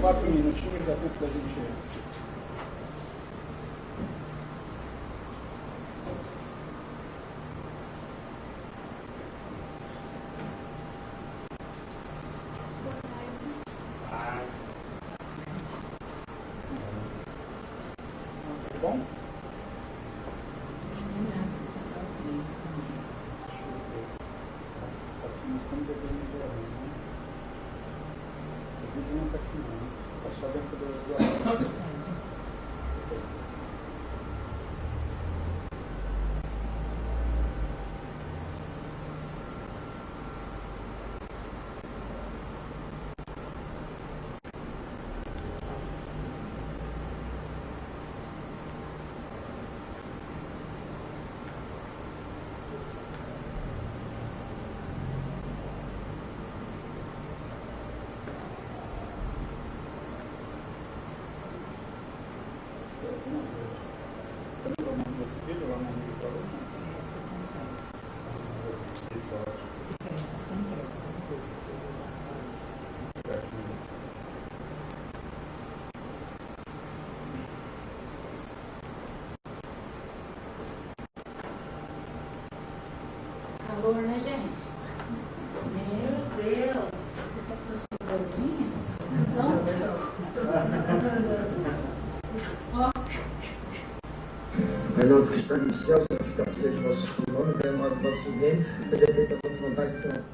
4 minutinhos, dá tempo da gente... Bom? O vídeo não está aqui não, está só dentro do arquivo. Você lembra o nome desse vídeo lá no amigo falou? Esse é ótimo. Diferença sem pressa, calor, né, gente? Meu Deus! Você se aproximou gordinha? Ó. Pai nosso que está no céu, santificado seja o vosso nome, venha a nós o vosso reino, seja feita a vossa vontade, Senhor.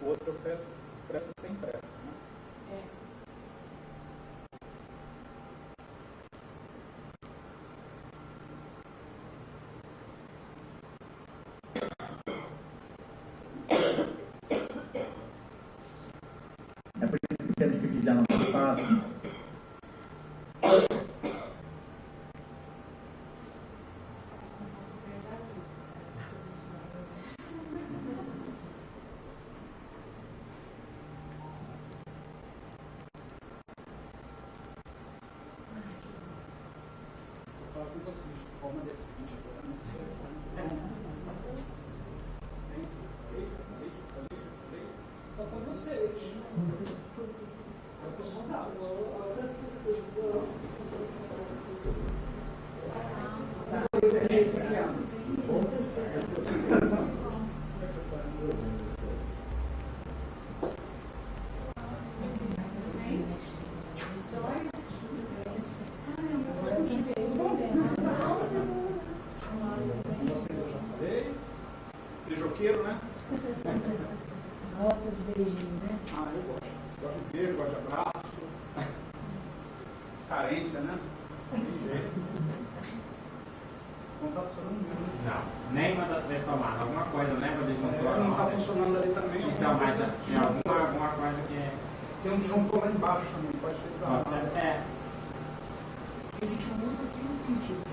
O outro eu peço pressa sem pressa, né? É. É por isso que temos que pedir a nossa paz. Fala com vocês de forma decente agora, né? Falta vocês. Eu tô soldado. Vocês eu já falei. Beijoqueiro, né? Gosta de beijinho, né? Ah, eu gosto. Gosto de beijo, gosto de abraço. Carência, né? Tem jeito. Não está funcionando muito. Não, nenhuma das três tomadas. Alguma coisa, lembra de disjuntor? Não está funcionando ali também. Então, mas tinha alguma coisa que... Tem um disjuntor lá embaixo também, pode pesar. É. A gente não usa aqui no sentido.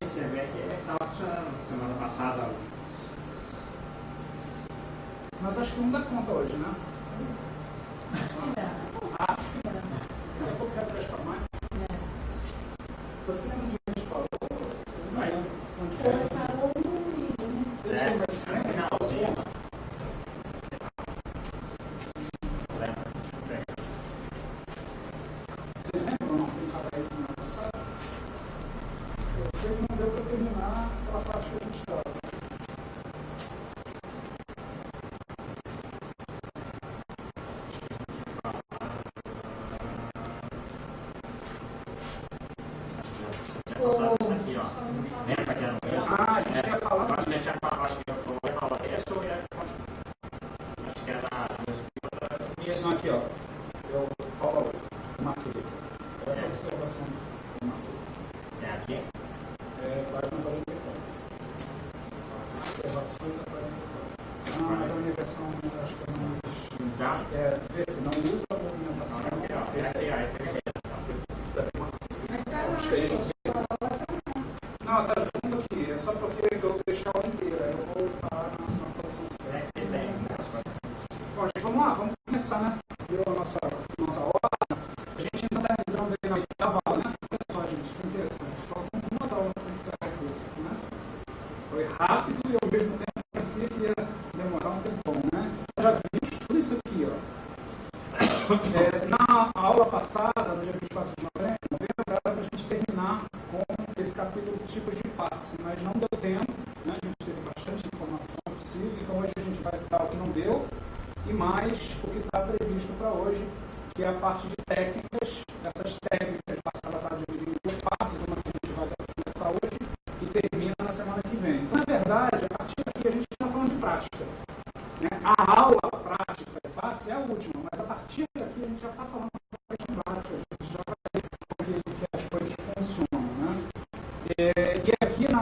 Você vê que estava funcionando semana passada. Mas acho que não dá conta hoje, né? Acho que dá. Acho que dá. Daqui a pouco vai prestar mais. Você lembra de que a gente falou? Vai. Onde foi? Falou no vídeo, né? Esse vai ser no finalzinho. Vocês lembram não que estava aí semana passada? Eu sei que não deu para terminar aquela parte que a gente estava. Aqui, ó. Lembra que era o mesmo? Ah, a gente ia falar. Acho que a gente ia falar, acho que eu vou falar isso ou ia... Acho que era... Isso aqui, ó. Eu falo, marquei. Essa observação eu marquei. É aqui? É, página 44. Observações da 44. Ah, mas a minha versão, acho que é mais... Então? É, não usa a movimentação. Aqui, ó. Esse aí, ó. É terceiro. Mas tá lá. Não, tá junto aqui. Foi rápido e ao mesmo tempo parecia que ia demorar um tempão, né? Já vimos tudo isso aqui, ó. Na aula passada, no dia 24 de novembro, era para a gente terminar com esse capítulo de tipos de passe, mas não deu tempo, né? A gente teve bastante informação possível, então hoje a gente vai dar o que não deu e mais o que está previsto para hoje, que é a parte de técnicas. Essas técnicas passaram para dividir em duas partes, uma que a gente vai começar hoje e termina na semana que vem. Então, na verdade, a partir daqui a gente está falando de prática, né? A aula prática de passe é a última, mas a partir daqui a gente já está falando de prática, a gente já vai ver que as coisas funcionam, né? E aqui na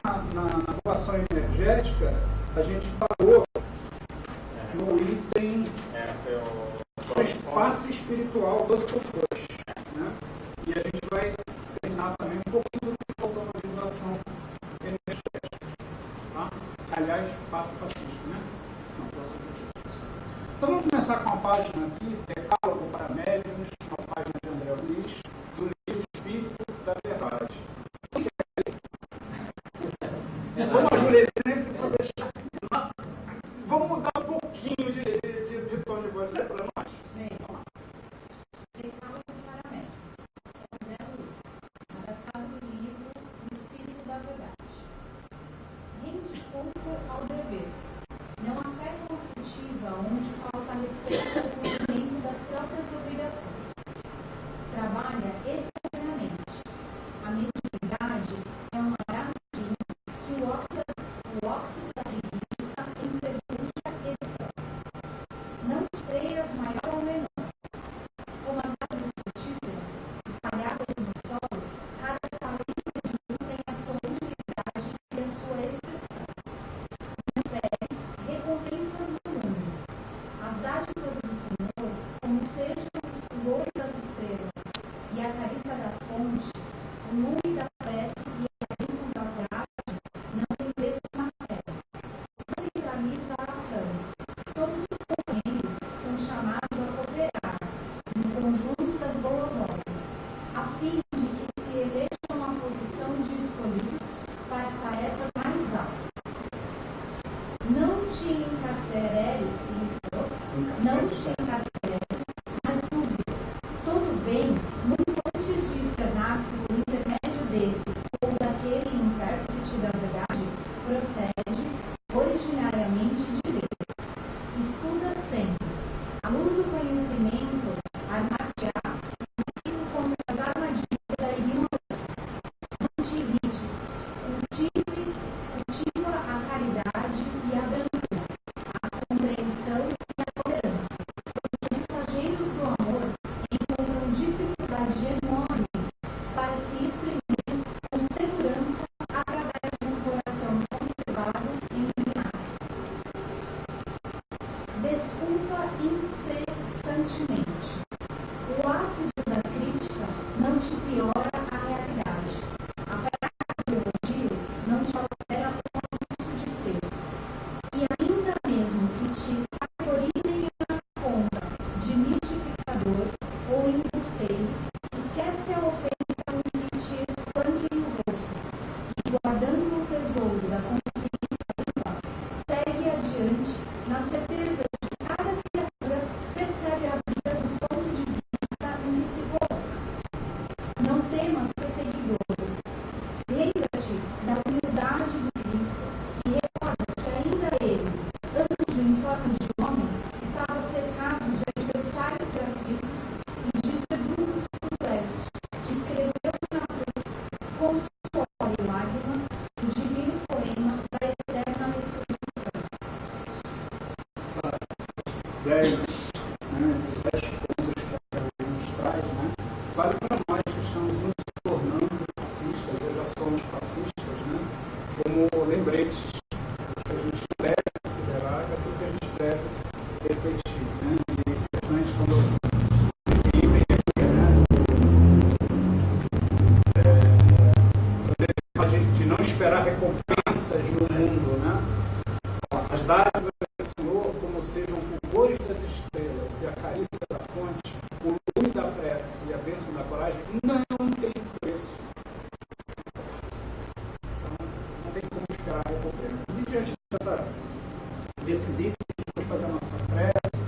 doação energética, a gente parou no item do espaço espiritual dos cocôs, né? E a gente vai terminar também um pouquinho do que faltou na doação energética, tá? Aliás, passo pacífico, né? Não, doação energética. Então vamos começar com a página aqui, Decálogo para Médiuns, uma página de André Luiz, do livro Espírito da Verdade. Vamos ajudar sempre para deixar. Vamos mudar um pouquinho de tom de voz para nós. Bem, Decálogo para Médiuns, André Luiz, adaptado do livro O Espírito da Verdade. Rende culto ao dever. Não há fé construtiva onde falta respeito ao cumprimento das próprias obrigações. Trabalha espontaneamente. A mediunidade é uma armadilha que o óxido da preguiça enferruja e destrói. Não te creias maior ou menor. Como as árvores frutíferas, espalhadas no solo, cada talento tem a sua utilidade e a sua expressão. Preferes recompensas do mundo. As dádivas do Senhor, como sejam os fulgores das estrelas e a carícia da fonte, o lume da prece e a bênção da coragem, não tem preço na terra. Não centraliza a ação. Todos os companheiros são chamados a cooperar no conjunto das boas obras, a fim de que se elejam uma posição de escolhidos para tarefas mais altas. Não te encarceres na dúvida. Todo bem, muito antes de externar-se por intermédio desse ou daquele intérprete da verdade, procede originariamente de Deus. Estuda sempre. A luz do conhecimento armar-te-á contra as armadilhas da ignorância. Não te irrites. Cultiva a caridade e a brandura, a compreensão e a tolerância. Os mensageiros do amor encontram dificuldade enorme para se exprimirem com segurança através de um coração conservado e iluminado. Desculpa incessantemente. O ácido da crítica não te piora a realidade. A prática do elogio não te altera o modo de ser. E ainda mesmo que te categorizem na conta de mistificador ou embusteiro, esquece a ofensa com que te espanquem o rosto e, guardando o tesouro da consciência limpa, segue adiante na certeza de que cada criatura percebe a vida do ponto de vista em que se coloca. Não temas perseguidores. Lembra-te da humildade do Cristo e recorda que ainda ele, anjo em forma de homem, estava cercado de adversários gratuitos e de verdugos cruéis, que escreveu na cruz, com suor e lágrimas, o divino poema da eterna ressurreição. Essas 10, né, esses 10 pontos que a gente traz, né, vale para nós que estamos nos tornando passistas, já somos passistas, né, como lembretes que a gente deve considerar e aquilo que a gente deve refletir, né. E é interessante quando esse item aqui, né, de não esperar recompensas no mundo, né. As dádivas do Senhor, como sejam fulgores das estrelas e a carícia da fonte, o lume da prece e a bênção da coragem, não tem preço. Então, não tem como esperar recompensas. E diante desses itens, vamos fazer a nossa prece,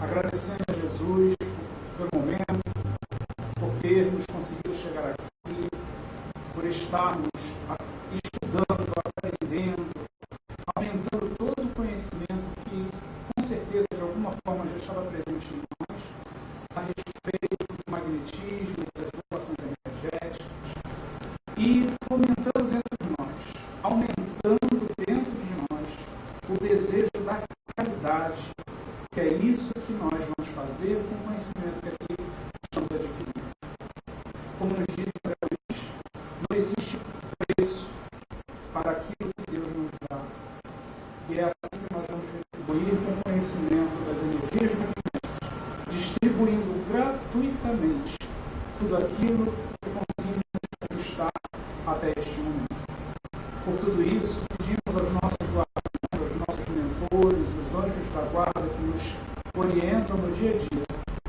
agradecendo a Jesus pelo momento, por termos conseguido chegar aqui, por estarmos estudando, aprendendo, aumentando todo o conhecimento que, com certeza, de alguma forma já estava presente em nós, a respeito do magnetismo, das vibrações energéticas, e fomentando dentro de nós, aumentando dentro de nós o desejo da caridade, que é isso que nós vamos fazer com o conhecimento que aqui estamos adquirindo. Como nos disse a Luiz, não existe preço para aquilo que Deus nos dá. E é assim que nós vamos retribuir com o conhecimento das energias magnéticas, distribuindo gratuitamente tudo aquilo que conseguimos conquistar até este momento. Por tudo isso, pedimos aos nossos guardiões, aos nossos mentores, os anjos da guarda que nos orientam no dia a dia,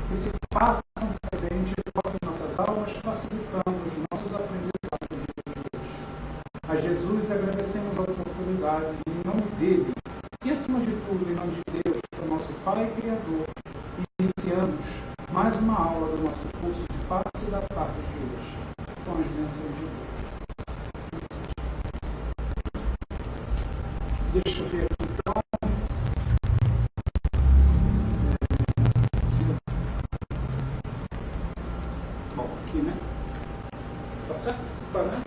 que se façam presentes e toquem nossas almas, facilitando os nossos aprendizados no dia de hoje. A Jesus agradecemos a oportunidade e, em nome dele, e acima de tudo, em nome de Deus, o nosso Pai e Criador, iniciamos mais uma aula do nosso curso de passe da tarde de hoje, com as bênçãos de Deus. Assim seja. Deixa eu ver aqui então. Bom, aqui, né? Tá certo? Tá, né?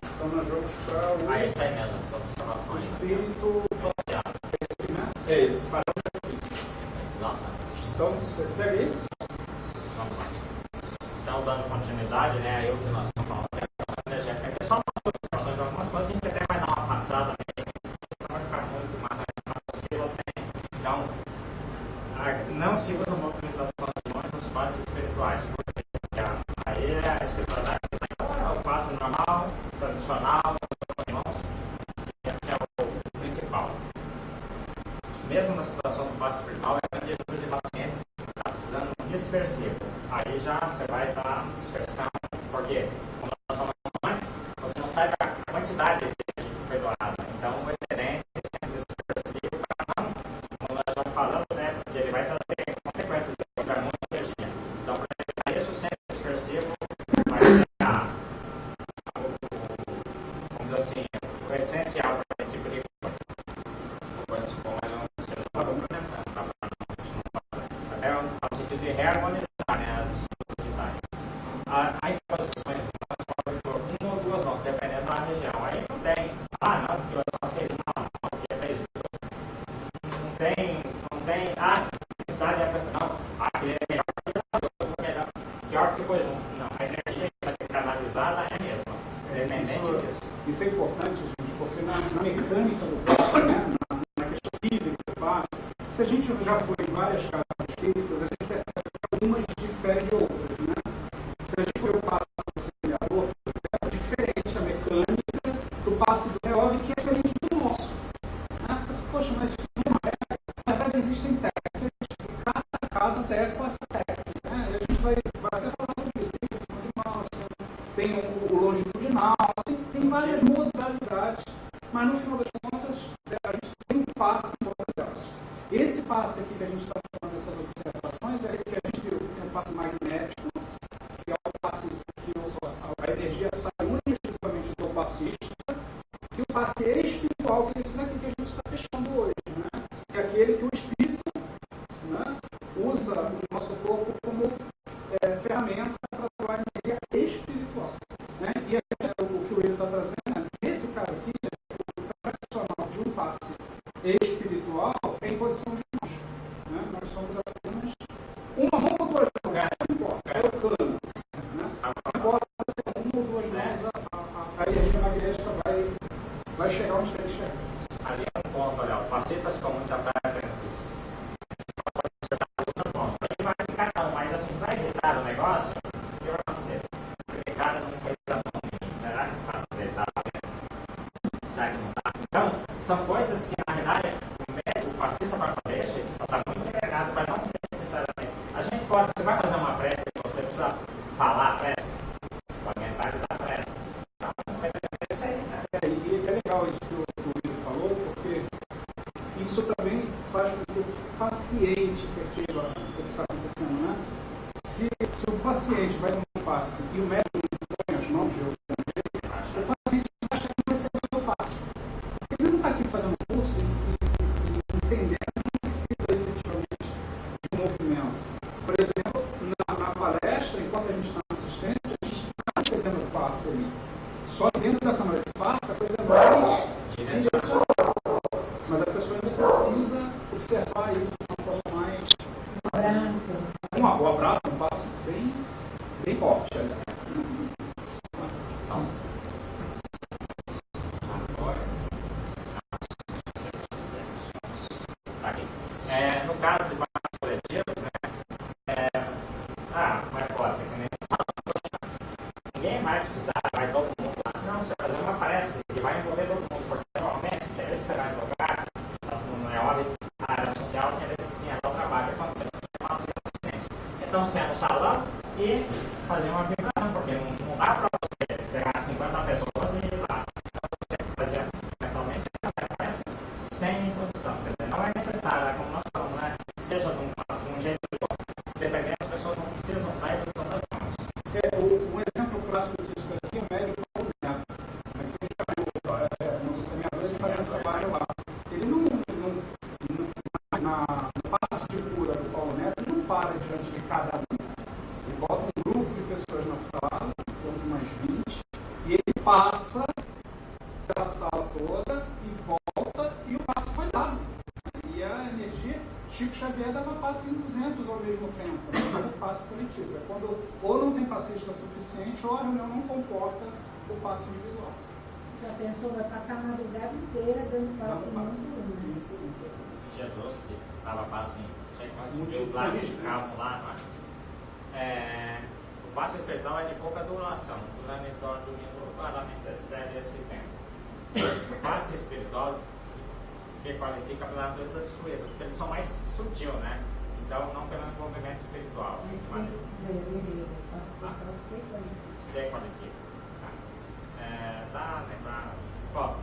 Então nós vamos para o. Aí isso aí mesmo, essa observação. O espírito passeado. É esse, né? É esse. Paramos aqui. Exatamente. Então, você segue aí? Vamos lá. Então, dando continuidade, né, aí o que nós estamos falando, é só umas observações, algumas coisas a gente até vai dar uma passada nesse, isso vai ficar muito maçante possível, né? Então, não se usa movimentação de mãos nos passos espirituais, porque aí a espiritualidade é o passo normal, tradicional, com mãos, é o principal. Mesmo na situação do passo espiritual, é grande número de pacientes que está precisando de dispersivo. Aí já você vai dar dispersão, porque, como nós falamos antes, você não sabe a quantidade que foi doada. Então, o excedente é dispersivo para não, como nós já falamos, né, porque ele vai trazer consequências de muita energia. Então, para evitar isso, sempre dispersivo vai ser vamos dizer assim, o essencial para esse tipo de coisa. Depois, como é até no sentido de reharmonizar, né, as estruturas vitais. A imposição pode por uma ou duas mãos, dependendo da região. Aí não tem, não, porque o só fez uma, não, porque fez duas. Não tem, necessidade da pessoa, não, aquele é melhor, pior que depois um. Não, a energia que vai ser canalizada é a mesma, independente disso. Isso é importante, gente, porque na mecânica do passe, né, na questão física do passe, se a gente já foi em várias casas espíritas, a gente percebe que algumas diferem de outras, né? Se a gente for o passe do auxiliador, é diferente a mecânica do passe do EOV, que é diferente do nosso. Né? Poxa, mas não é. Na verdade, existem técnicas, e cada casa tem com essa técnica. Né? E a gente vai até falar sobre isso. Tem sessão de mãos, tem o longitudinal, tem várias modalidades, mas no final das contas, a gente tem um passe em todas elas. Esse passe aqui que a gente está falando dessas observações é o que a gente viu, que é um passe magnético, que é o passe que a energia sai exclusivamente do passista, e o passe espiritual, que é esse daqui que a gente está fechando hoje, né? Que é aquele que o espírito, né, usa o nosso corpo como ferramenta para atuar energia espiritual. Né? E o que o Will está trazendo, nesse caso aqui, o tradicional de um passe espiritual é em posição de nós. Né? Nós somos apenas uma mão ou duas mãos, não importa, é o cano. Né? Não importa se é uma ou duas mãos, a energia magnética vai chegar onde tem que chegar. Ali é um ponto, olha, o passista ficou muito atrás nesses mãos. Aí vai ficar não, mas assim, vai evitar o negócio, o que vai acontecer? Porque cada um fez a mão, será que facilitar? Será que não dá? Então, são coisas que, na verdade, o passista para fazer isso, ele só está muito encarregado, mas não necessariamente. A gente pode, você vai fazer uma prece e você precisa falar a prece, pode mentalizar a prece. Então, não vai ter Só dentro da câmara de passe a coisa é mais direcional. Mas a pessoa ainda precisa observar isso de uma forma mais. Um abraço, um passe bem forte. Então, no caso de passos coletivos, né? Mas pode ser que nem ninguém vai precisar, vai todo mundo lá. Não, você fazer uma parece que vai envolver todo mundo, porque normalmente, esse você vai jogar, não é hora da área social, que eles tinham o trabalho acontecendo com uma assistência. Então, você é no salão e fazer uma vibração, porque não dá para você pegar 50 pessoas e ir lá. Então, você fazia eventualmente sem imposição, entendeu? Não é necessário, como nós falamos, né? Seja de um jeito ou outro. Dependendo, as pessoas não precisam da imposição das mãos. Um exemplo clássico disso aqui é o médico Paulo Neto. Aqui já viu, no semeador, ele faz um trabalho lá. Ele no passe de cura do Paulo Neto, ele não para diante de cada um. Ele bota um grupo de pessoas na sala, todos mais 20, e ele passa pela sala toda e volta, e o passe foi dado. E a energia, Chico Xavier dava passe em 200 ao mesmo tempo. Esse é passe coletivo. É quando ou não tem passista suficiente, ou a reunião não comporta o passe individual. Já pensou, vai passar a madrugada inteira dando passe em um. Jesus, que estava passe em não sei quantos lá de carro lá, não é? O passe espiritual é de pouca duração, durante em torno de um minuto, claramente excede esse tempo. O passe espiritual que qualifica pela natureza dos fluidos, porque eles são mais sutil, né? Então, não pelo envolvimento espiritual. Mas se qualifica. Dá lembrar.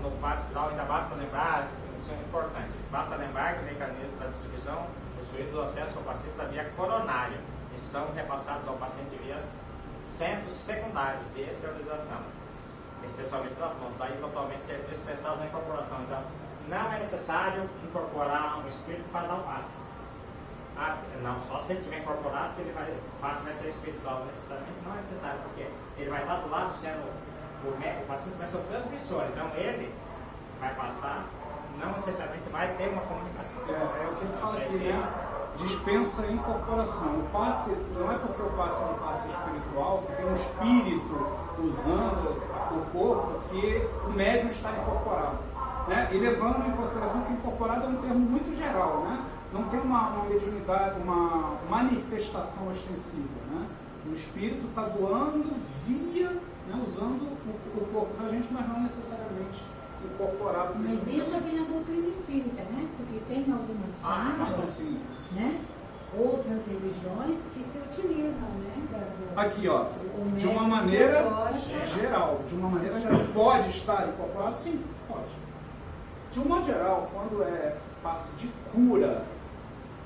No passe final ainda basta lembrar, isso é importante, basta lembrar que o mecanismo da distribuição dos fluidos do acesso ao passista via coronária e são repassados ao paciente via centros secundários de esterilização, especialmente nas mãos, daí totalmente ser dispensável na incorporação. Então, não é necessário incorporar um espírito para dar um passe. Não, só se ele estiver incorporado, que o passe vai ser espiritual necessariamente, não é necessário, porque ele vai estar do lado sendo o paciente vai ser o transmissor, então ele vai passar, não necessariamente vai ter uma comunicação. É o que ele fala aqui, né? Dispensa a incorporação. O passe, não é porque o passe é um passe espiritual, que tem um espírito usando o corpo, que o médium está incorporado. Né? E levando em consideração que incorporado é um termo muito geral, né? Não tem uma mediunidade, uma manifestação ostensiva. Né? O espírito está doando via, né, usando o corpo da gente, mas não necessariamente incorporado. Mas isso aqui na doutrina espírita, né? Porque tem algumas casas, né? Outras religiões que se utilizam, né? Aqui, ó, de uma maneira geral, pode estar incorporado? Sim, pode. De um modo geral, quando é passe de cura,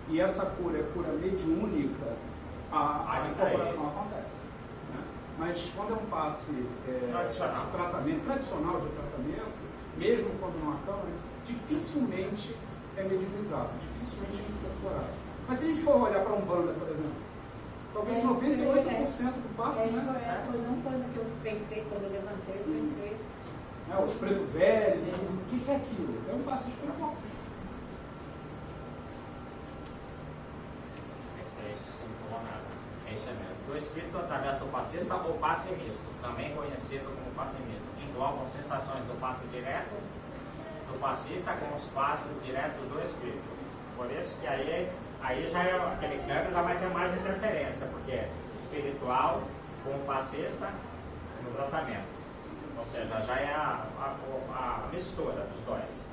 e essa cura é cura mediúnica, a incorporação acontece. Né? Mas quando é um passe tradicional de tratamento, mesmo quando não acaba, dificilmente é mediunizado, dificilmente é incorporado. Mas se a gente for olhar para Umbanda, por exemplo, talvez 98% do passe, né? Foi não foi no que eu pensei, quando eu levantei, eu pensei. Os pretos velhos, o que é aquilo? É um passe espiritual. É isso mesmo. Do espírito através do passista ou passe misto, também conhecido como passe misto, englobam sensações do passe direto do passista com os passes diretos do espírito. Por isso que aí já é aquele câmbio, já vai ter mais interferência, porque é espiritual com o passista no tratamento. Ou seja, já é a mistura dos dois.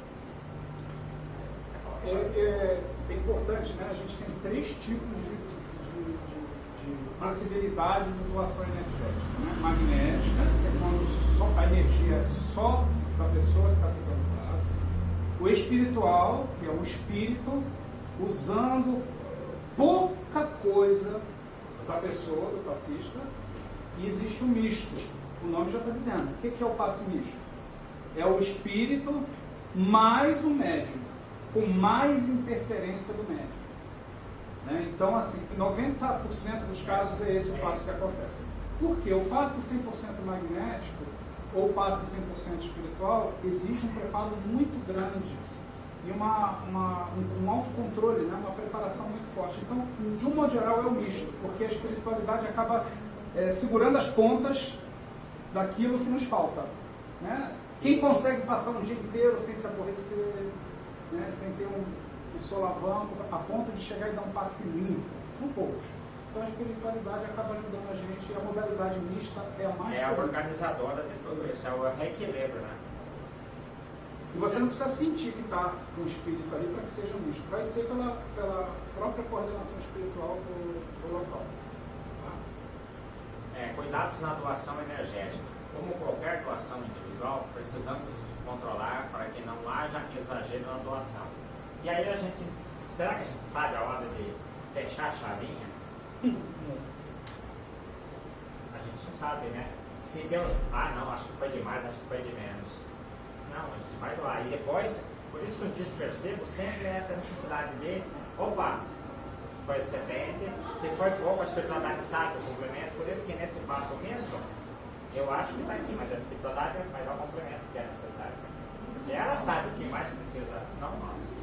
É importante, né? A gente tem 3 tipos de possibilidades de doação energética. Né? Magnética, que é quando a energia é só da pessoa que está dando passe. O espiritual, que é um espírito usando pouca coisa da pessoa, do passista. E existe o misto. O nome já está dizendo. O que é o passe misto? É o espírito mais o médium, com mais interferência do médium. Né? Então, assim, 90% dos casos é esse o passe que acontece. Por quê? O passe 100% magnético, ou passe 100% espiritual, exige um preparo muito grande e um autocontrole, né? Uma preparação muito forte. Então, de um modo geral, é o misto, porque a espiritualidade acaba segurando as pontas daquilo que nos falta, né? Quem consegue passar um dia inteiro sem se aborrecer, né? Sem ter um solavanco, a ponto de chegar e dar um passe limpo? São poucos. Então a espiritualidade acaba ajudando a gente, e a modalidade mista é a mais É a organizadora de tudo isso, é o reequilíbrio, né? E você não precisa sentir que está com o espírito ali para que seja misto. Vai ser pela própria coordenação espiritual do local. Tá? Cuidados na doação energética. Como qualquer doação individual, precisamos controlar para que não haja exagero na doação. E aí será que a gente sabe a hora de fechar a chavinha? A gente não sabe, né? Se Deus, não, acho que foi demais, acho que foi de menos. Não, a gente vai doar. E depois, por isso que os despercebos sempre é essa necessidade de, opa, foi excedente, se foi pouco, a espiritualidade sabe o complemento, por isso que nesse passo misto, eu acho que está aqui, mas a espiritualidade vai dar o complemento que é necessário. E ela sabe o que mais precisa, não nós.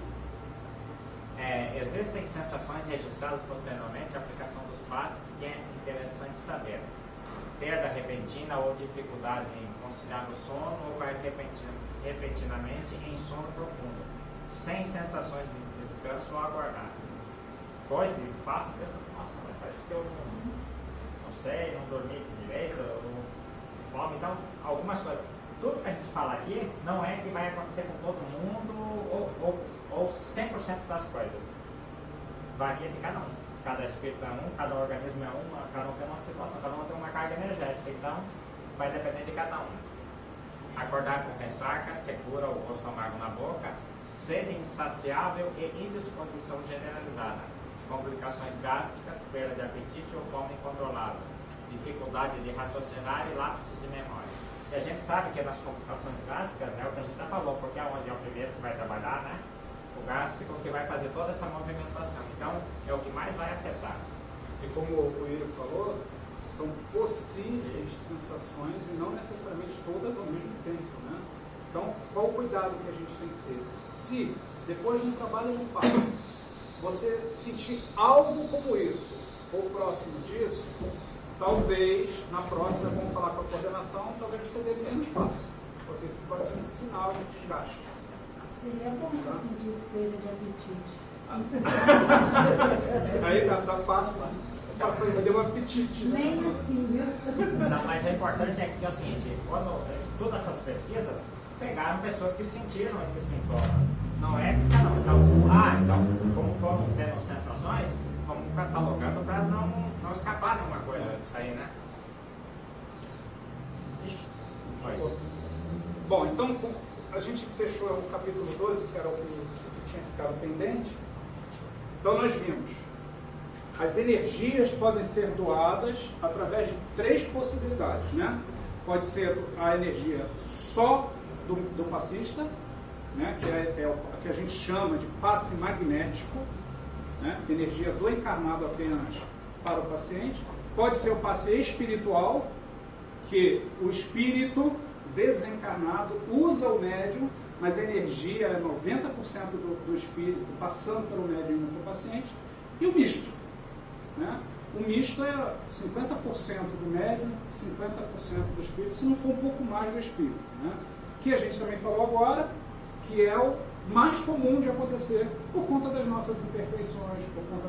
Existem sensações registradas posteriormente à aplicação dos passes que é interessante saber. Perda repentina ou dificuldade em conciliar o sono ou cair repentinamente em sono profundo, sem sensações de descanso ou aguardar. Pode vir, passa e pensa, nossa, parece que eu não sei, não dormi direito, eu não fome. Então, algumas coisas. Tudo que a gente fala aqui não é que vai acontecer com todo mundo ou 100% das coisas. Varia de cada um. Cada espírito é um, cada organismo é um, cada um tem uma situação, cada um tem uma carga energética. Então, vai depender de cada um. Acordar com ressaca, secura o gosto amargo na boca, sede insaciável e indisposição generalizada. Complicações gástricas, perda de apetite ou fome incontrolável. Dificuldade de raciocinar e lapsos de memória. E a gente sabe que nas complicações gástricas é o que a gente já falou, porque é onde é o primeiro que vai trabalhar, né? O gástrico que vai fazer toda essa movimentação. Então, é o que mais vai afetar. E como o Iro falou, são possíveis sensações e não necessariamente todas ao mesmo tempo, né? Então, qual o cuidado que a gente tem que ter? Se, depois de um trabalho no passe, você sentir algo como isso, ou próximo disso, talvez, na próxima, vamos falar com a coordenação, talvez você dê menos passe, porque isso pode ser um sinal de desgaste. Seria bom se eu sentisse perda de apetite. Aí dá passe para perder o apetite. Né? Nem assim, viu? Não, mas é importante é o seguinte, quando todas essas pesquisas pegaram pessoas que sentiram esses sintomas. Não é que cada um. Então, como foram tendo sensações, vamos catalogando para não escapar de uma coisa disso aí, né? Ixi, bom, então a gente fechou o capítulo 12, que era o que tinha ficado pendente. Então nós vimos, as energias podem ser doadas através de 3 possibilidades, né? Pode ser a energia só do passista, né? Que é o que a gente chama de passe magnético, né? Energia do encarnado apenas para o paciente. Pode ser o passe espiritual, que o espírito desencarnado usa o médium, mas a energia é 90% do espírito passando pelo médium e para o paciente. E o misto, né? O misto é 50% do médium, 50% do espírito, se não for um pouco mais do espírito, né? Que a gente também falou agora, que é o mais comum de acontecer por conta das nossas imperfeições, por conta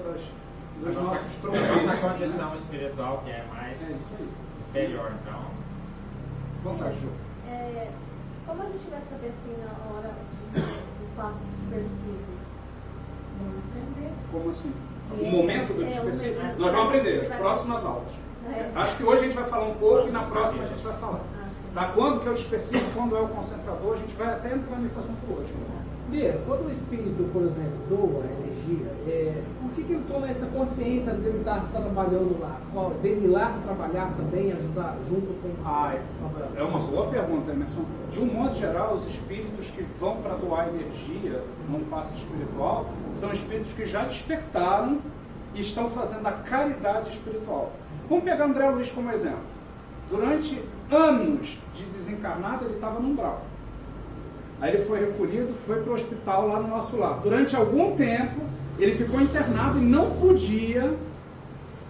dos nossos problemas. Nossa condição espiritual que é mais inferior, então. Vontade, Ju. Como a gente vai saber assim na hora do passo dispersivo? Vamos aprender. Como assim? O momento do dispersivo? Nós vamos aprender, próximas aulas. Acho que hoje a gente vai falar um pouco e na próxima a gente vai falar. Tá? Quando que é o dispersivo, quando é o concentrador, a gente vai até entrar nesse assunto hoje. Bia, quando o espírito, por exemplo, doa a energia, por que ele toma essa consciência dele estar trabalhando lá? Dele ir lá trabalhar também, ajudar junto com é uma boa pergunta, Emerson. De um modo geral, os espíritos que vão para doar energia num passe espiritual são espíritos que já despertaram e estão fazendo a caridade espiritual. Vamos pegar André Luiz como exemplo. Durante anos de desencarnado, ele estava no umbral. Aí ele foi recolhido, foi para o hospital lá no nosso lar. Durante algum tempo, ele ficou internado e não podia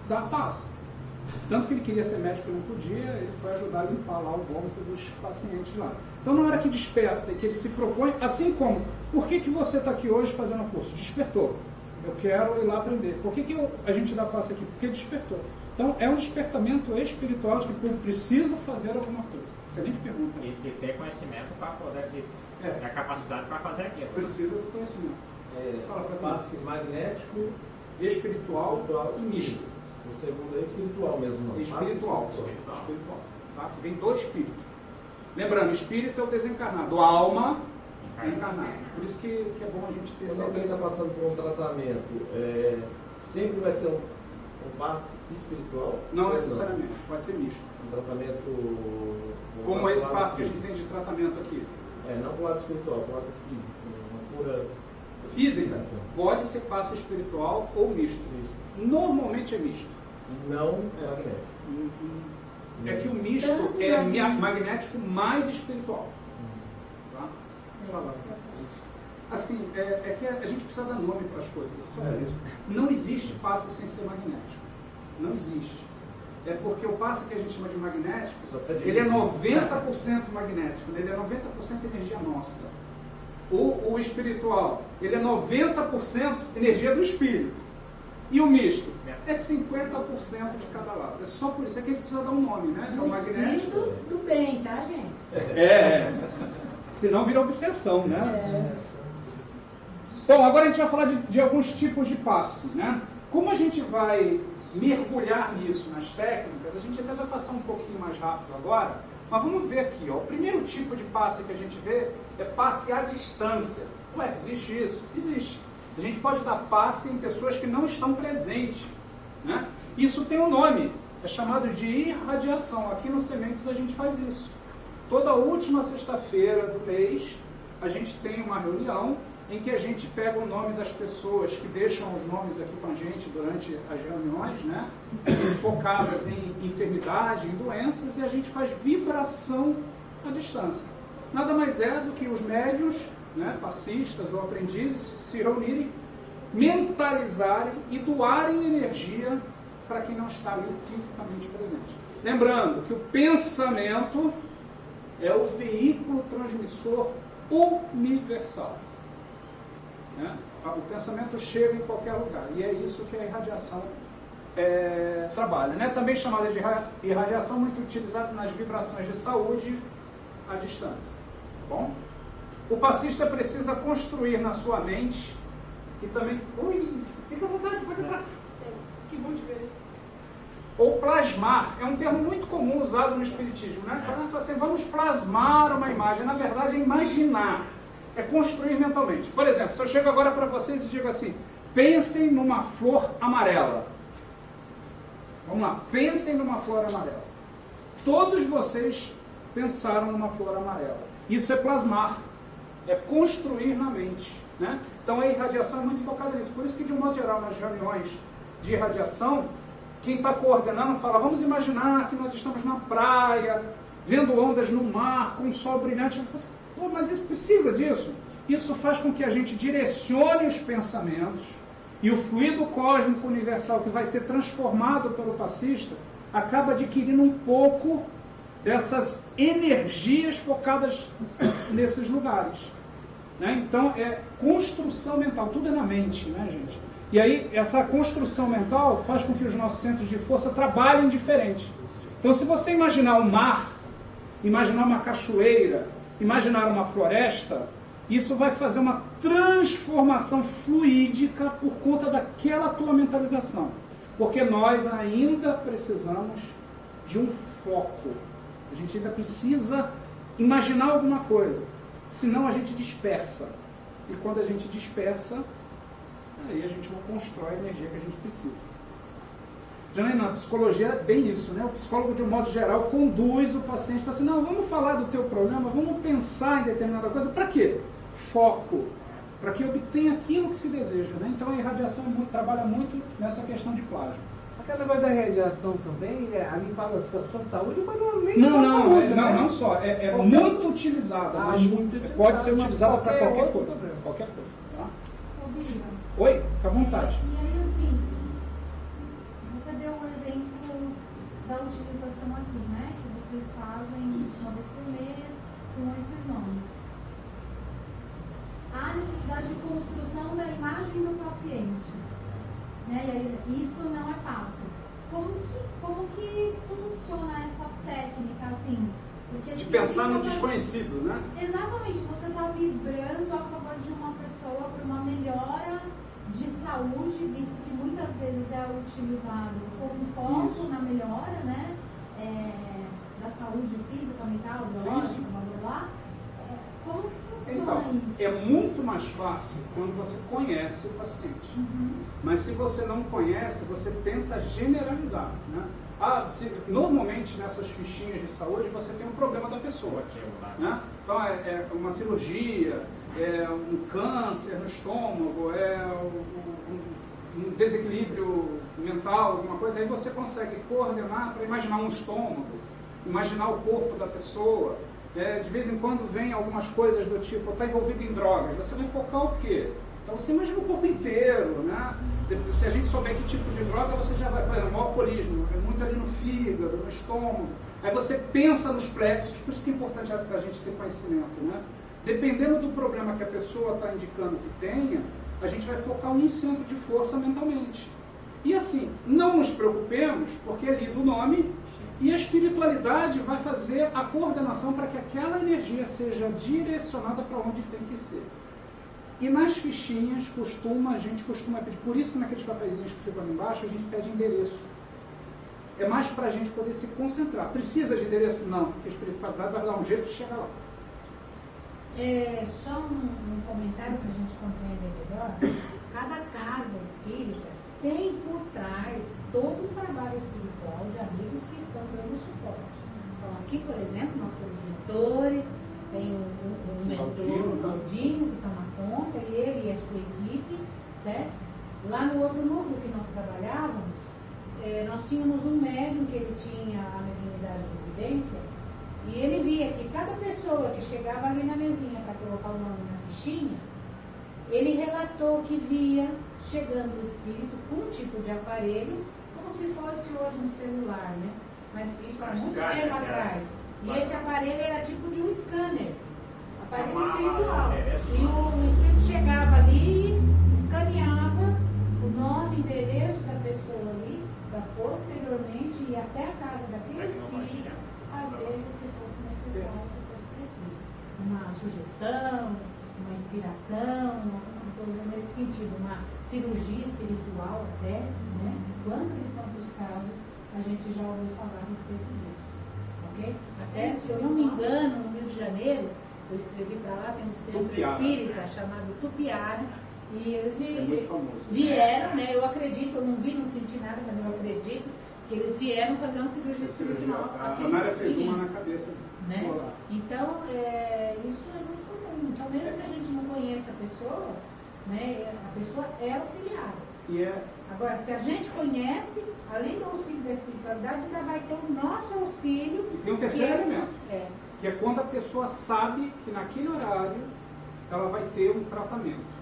dar passe. Tanto que ele queria ser médico e não podia, ele foi ajudar a limpar lá o vômito dos pacientes lá. Então, na hora que desperta e que ele se propõe, assim como, por que você está aqui hoje fazendo o curso? Despertou. Eu quero ir lá aprender. Por que a gente dá passe aqui? Porque despertou. Então, é um despertamento espiritual de que eu preciso fazer alguma coisa. Excelente pergunta. E ter conhecimento para poder ter a capacidade para fazer aquilo. Precisa do conhecimento. Passe magnético, Espiritual e misto. O segundo é espiritual mesmo, não? Espiritual. Tá? Vem do espírito. Lembrando, espírito é o desencarnado, a alma é encarnada. Por isso que é bom a gente ter Quando alguém está passando por um tratamento, sempre vai ser um passe espiritual? Não necessariamente, pode ser misto. Um tratamento... Como esse passe que a gente tem de tratamento aqui. Não para o lado espiritual, para o lado físico. Uma cura física. Pode ser passe espiritual ou misto. Normalmente é misto. Não magnético. É que o misto é magnético mais espiritual. Tá? Assim, é que a gente precisa dar nome para as coisas. Isso. Não existe passe sem ser magnético. Não existe. É porque o passe que a gente chama de magnético, ele é 90% magnético, ele é 90% energia nossa. O espiritual, ele é 90% energia do espírito. E o misto é 50% de cada lado. É só por isso que a gente precisa dar um nome, né? O espírito do bem, tá, gente? Senão vira obsessão, né? Bom, agora a gente vai falar de alguns tipos de passe, né? Como a gente vai mergulhar nisso, nas técnicas, a gente até vai passar um pouquinho mais rápido agora, mas vamos ver aqui, ó. O primeiro tipo de passe que a gente vê é passe à distância. Ué, existe isso? Existe. A gente pode dar passe em pessoas que não estão presentes, né? Isso tem um nome, é chamado de irradiação. Aqui no Sementes a gente faz isso. Toda última sexta-feira do mês, a gente tem uma reunião em que a gente pega o nome das pessoas que deixam os nomes aqui com a gente durante as reuniões, né? Focadas em enfermidade, em doenças, e a gente faz vibração à distância. Nada mais é do que os médiuns, né, passistas ou aprendizes, se reunirem, mentalizarem e doarem energia para quem não está ali fisicamente presente. Lembrando que o pensamento é o veículo transmissor universal. Né? O pensamento chega em qualquer lugar, e é isso que a irradiação trabalha. Né? Também chamada de irradiação, muito utilizada nas vibrações de saúde à distância. Tá bom? O passista precisa construir na sua mente, e também... Ui, fica à vontade, pode entrar. Que bom te ver. Ou plasmar, é um termo muito comum usado no espiritismo, né? Falando assim, vamos plasmar uma imagem. Na verdade, é imaginar, é construir mentalmente. Por exemplo, se eu chego agora para vocês e digo assim, pensem numa flor amarela. Vamos lá, pensem numa flor amarela. Todos vocês pensaram numa flor amarela. Isso é plasmar, é construir na mente, né? Então a irradiação é muito focada nisso. Por isso que, de um modo geral, nas reuniões de irradiação, quem está coordenando fala, vamos imaginar que nós estamos na praia, vendo ondas no mar, com um sol brilhante. Pô, mas isso precisa disso? Isso faz com que a gente direcione os pensamentos, e o fluido cósmico universal que vai ser transformado pelo passista acaba adquirindo um pouco dessas energias focadas nesses lugares. Né? Então é construção mental, tudo é na mente, né, gente? E aí essa construção mental faz com que os nossos centros de força trabalhem diferente. Então, se você imaginar um mar, imaginar uma cachoeira, imaginar uma floresta, isso vai fazer uma transformação fluídica por conta daquela tua mentalização. Porque nós ainda precisamos de um foco. A gente ainda precisa imaginar alguma coisa. Senão a gente dispersa. E quando a gente dispersa, aí a gente não constrói a energia que a gente precisa. Janaína, na psicologia é bem isso, né? O psicólogo, de um modo geral, conduz o paciente para assim, não, vamos falar do teu problema, vamos pensar em determinada coisa. Para quê? Foco. Para que obtenha aquilo que se deseja, né? Então a irradiação trabalha muito nessa questão de plasma. Aquele negócio da radiação também, ali fala sua saúde, mas não nem Não, só não, saúde, não, né? não só. É Qualquer- muito utilizada, Ah, mas muito utilizada, pode ser mas utilizada para qualquer qualquer outro coisa. problema. Qualquer coisa. Tá? Ô, Bia, Oi, fica à vontade. E aí, assim, você deu um exemplo da utilização aqui, né? Que vocês fazem uma vez por mês com esses nomes. Há necessidade de construção da imagem do paciente, né? E aí, isso não é fácil. Como que funciona essa técnica, assim? Porque, De assim, pensar a gente no não vai- desconhecido, né? Exatamente, você está vibrando a favor de uma pessoa para uma melhora de saúde, visto que muitas vezes é utilizado como foco Isso. na melhora, né? Da saúde física, mental, biológica, sim. blá blá blá. Como que funciona Então, isso? é muito mais fácil quando você conhece o paciente. Uhum. Mas se você não conhece, você tenta generalizar, né? Normalmente nessas fichinhas de saúde você tem um problema da pessoa, né? Então é uma cirurgia, é um câncer no estômago, é um desequilíbrio mental, alguma coisa, aí você consegue coordenar para imaginar um estômago, imaginar o corpo da pessoa. De vez em quando vem algumas coisas do tipo, está envolvido em drogas, você vai focar o quê? Então você imagina o corpo inteiro, né? Se a gente souber que tipo de droga, você já vai, por exemplo, o alcoolismo, é muito ali no fígado, no estômago. Aí você pensa nos plexos, por isso que é importante a gente ter conhecimento, né? Dependendo do problema que a pessoa está indicando que tenha, a gente vai focar um centro de força mentalmente. E assim, não nos preocupemos, porque é lido o nome, e a espiritualidade vai fazer a coordenação para que aquela energia seja direcionada para onde tem que ser. E nas fichinhas, a gente costuma pedir, por isso que naqueles papeizinhos que ficam ali embaixo, a gente pede endereço. É mais para a gente poder se concentrar. Precisa de endereço? Não, porque a espiritualidade vai dar um jeito de chegar lá. Só um comentário para a gente compreender melhor. Cada casa espírita tem por trás todo um trabalho espiritual de amigos que estão dando suporte. Então, aqui, por exemplo, nós temos mentores, tem um mentor, o Claudinho, que toma conta, e ele e a sua equipe, certo? Lá no outro núcleo que nós trabalhávamos, nós tínhamos um médium que ele tinha a mediunidade de evidência, e ele via que cada pessoa que chegava ali na mesinha para colocar o nome na fichinha, ele relatou que via chegando o espírito com um tipo de aparelho, como se fosse hoje um celular, né? Mas isso há muito tempo atrás. E esse aparelho era tipo de um scanner, aparelho espiritual. E o espírito chegava ali e escaneava o nome, endereço da pessoa ali, para posteriormente ir até a casa daquele espírito fazer o que fosse necessário, o que fosse preciso. Uma sugestão, uma inspiração, uma coisa nesse sentido, uma cirurgia espiritual até, né? Quantos e quantos casos a gente já ouviu falar a respeito disso, ok? Até, se eu não me engano, no Rio de Janeiro, eu escrevi para lá, tem um centro Tupiara, espírita chamado Tupiara, e eles muito famoso. vieram, né? Eu acredito, eu não vi, não senti nada, mas eu acredito que eles vieram fazer uma cirurgia espiritual. A Nária fez uma na cabeça. Né? Então, isso é muito comum. Então, mesmo que a gente não conheça a pessoa, né, a pessoa é auxiliada. Agora, se a gente conhece, além do auxílio da espiritualidade, ainda vai ter o nosso auxílio. E tem um terceiro elemento, que é quando a pessoa sabe que naquele horário ela vai ter um tratamento.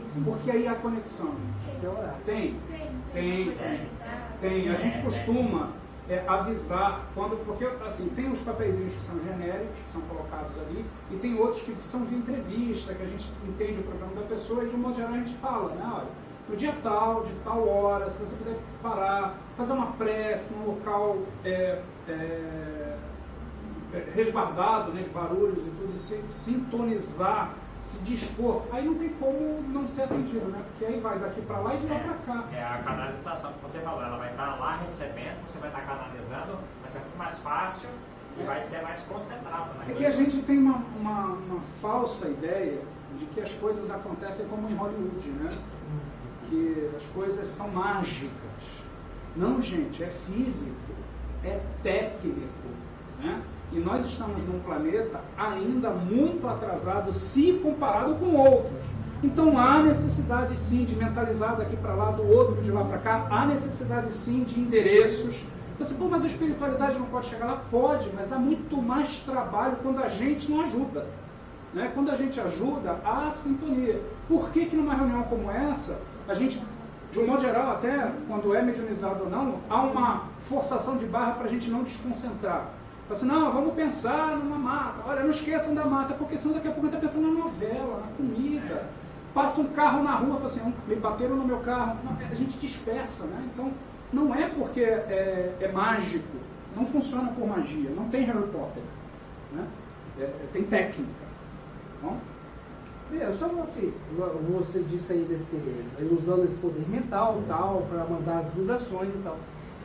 Isso. Porque aí a conexão. Tem. A gente costuma avisar, porque assim, tem os papeizinhos que são genéricos, que são colocados ali, e tem outros que são de entrevista, que a gente entende o problema da pessoa e de um modo geral a gente fala, né? Olha, no dia tal, de tal hora, se você puder parar, fazer uma prece num local resguardado, né, de barulhos e tudo, e se sintonizar, se dispor, aí não tem como não ser atendido, né? Porque aí vai daqui para lá e de lá para cá. A canalização que você falou, ela vai estar lá recebendo, você vai estar canalizando, vai ser muito mais fácil e vai ser mais concentrado. É que a gente tem uma falsa ideia de que as coisas acontecem como em Hollywood, né? Que as coisas são mágicas. Não, gente, é físico, é técnico, né? E nós estamos num planeta ainda muito atrasado se comparado com outros. Então há necessidade sim de mentalizar daqui para lá, do outro de lá para cá, há necessidade sim de endereços. Você, pô, mas a espiritualidade não pode chegar lá? Pode, mas dá muito mais trabalho quando a gente não ajuda. Né? Quando a gente ajuda, há sintonia. Por que que numa reunião como essa, a gente, de um modo geral, até quando é mediunizado ou não, há uma forçação de barra para a gente não desconcentrar? Assim, não, vamos pensar numa mata. Olha, não esqueçam da mata, porque senão daqui a pouco a gente está pensando na novela, na comida. Passa um carro na rua, fala assim, me bateram no meu carro. Não, a gente dispersa, né? Então, não é porque é mágico, não funciona por magia, não tem Harry Potter, né? Tem técnica. Bom? Só você disse aí usando esse poder mental tal, para mandar as vibrações e tal.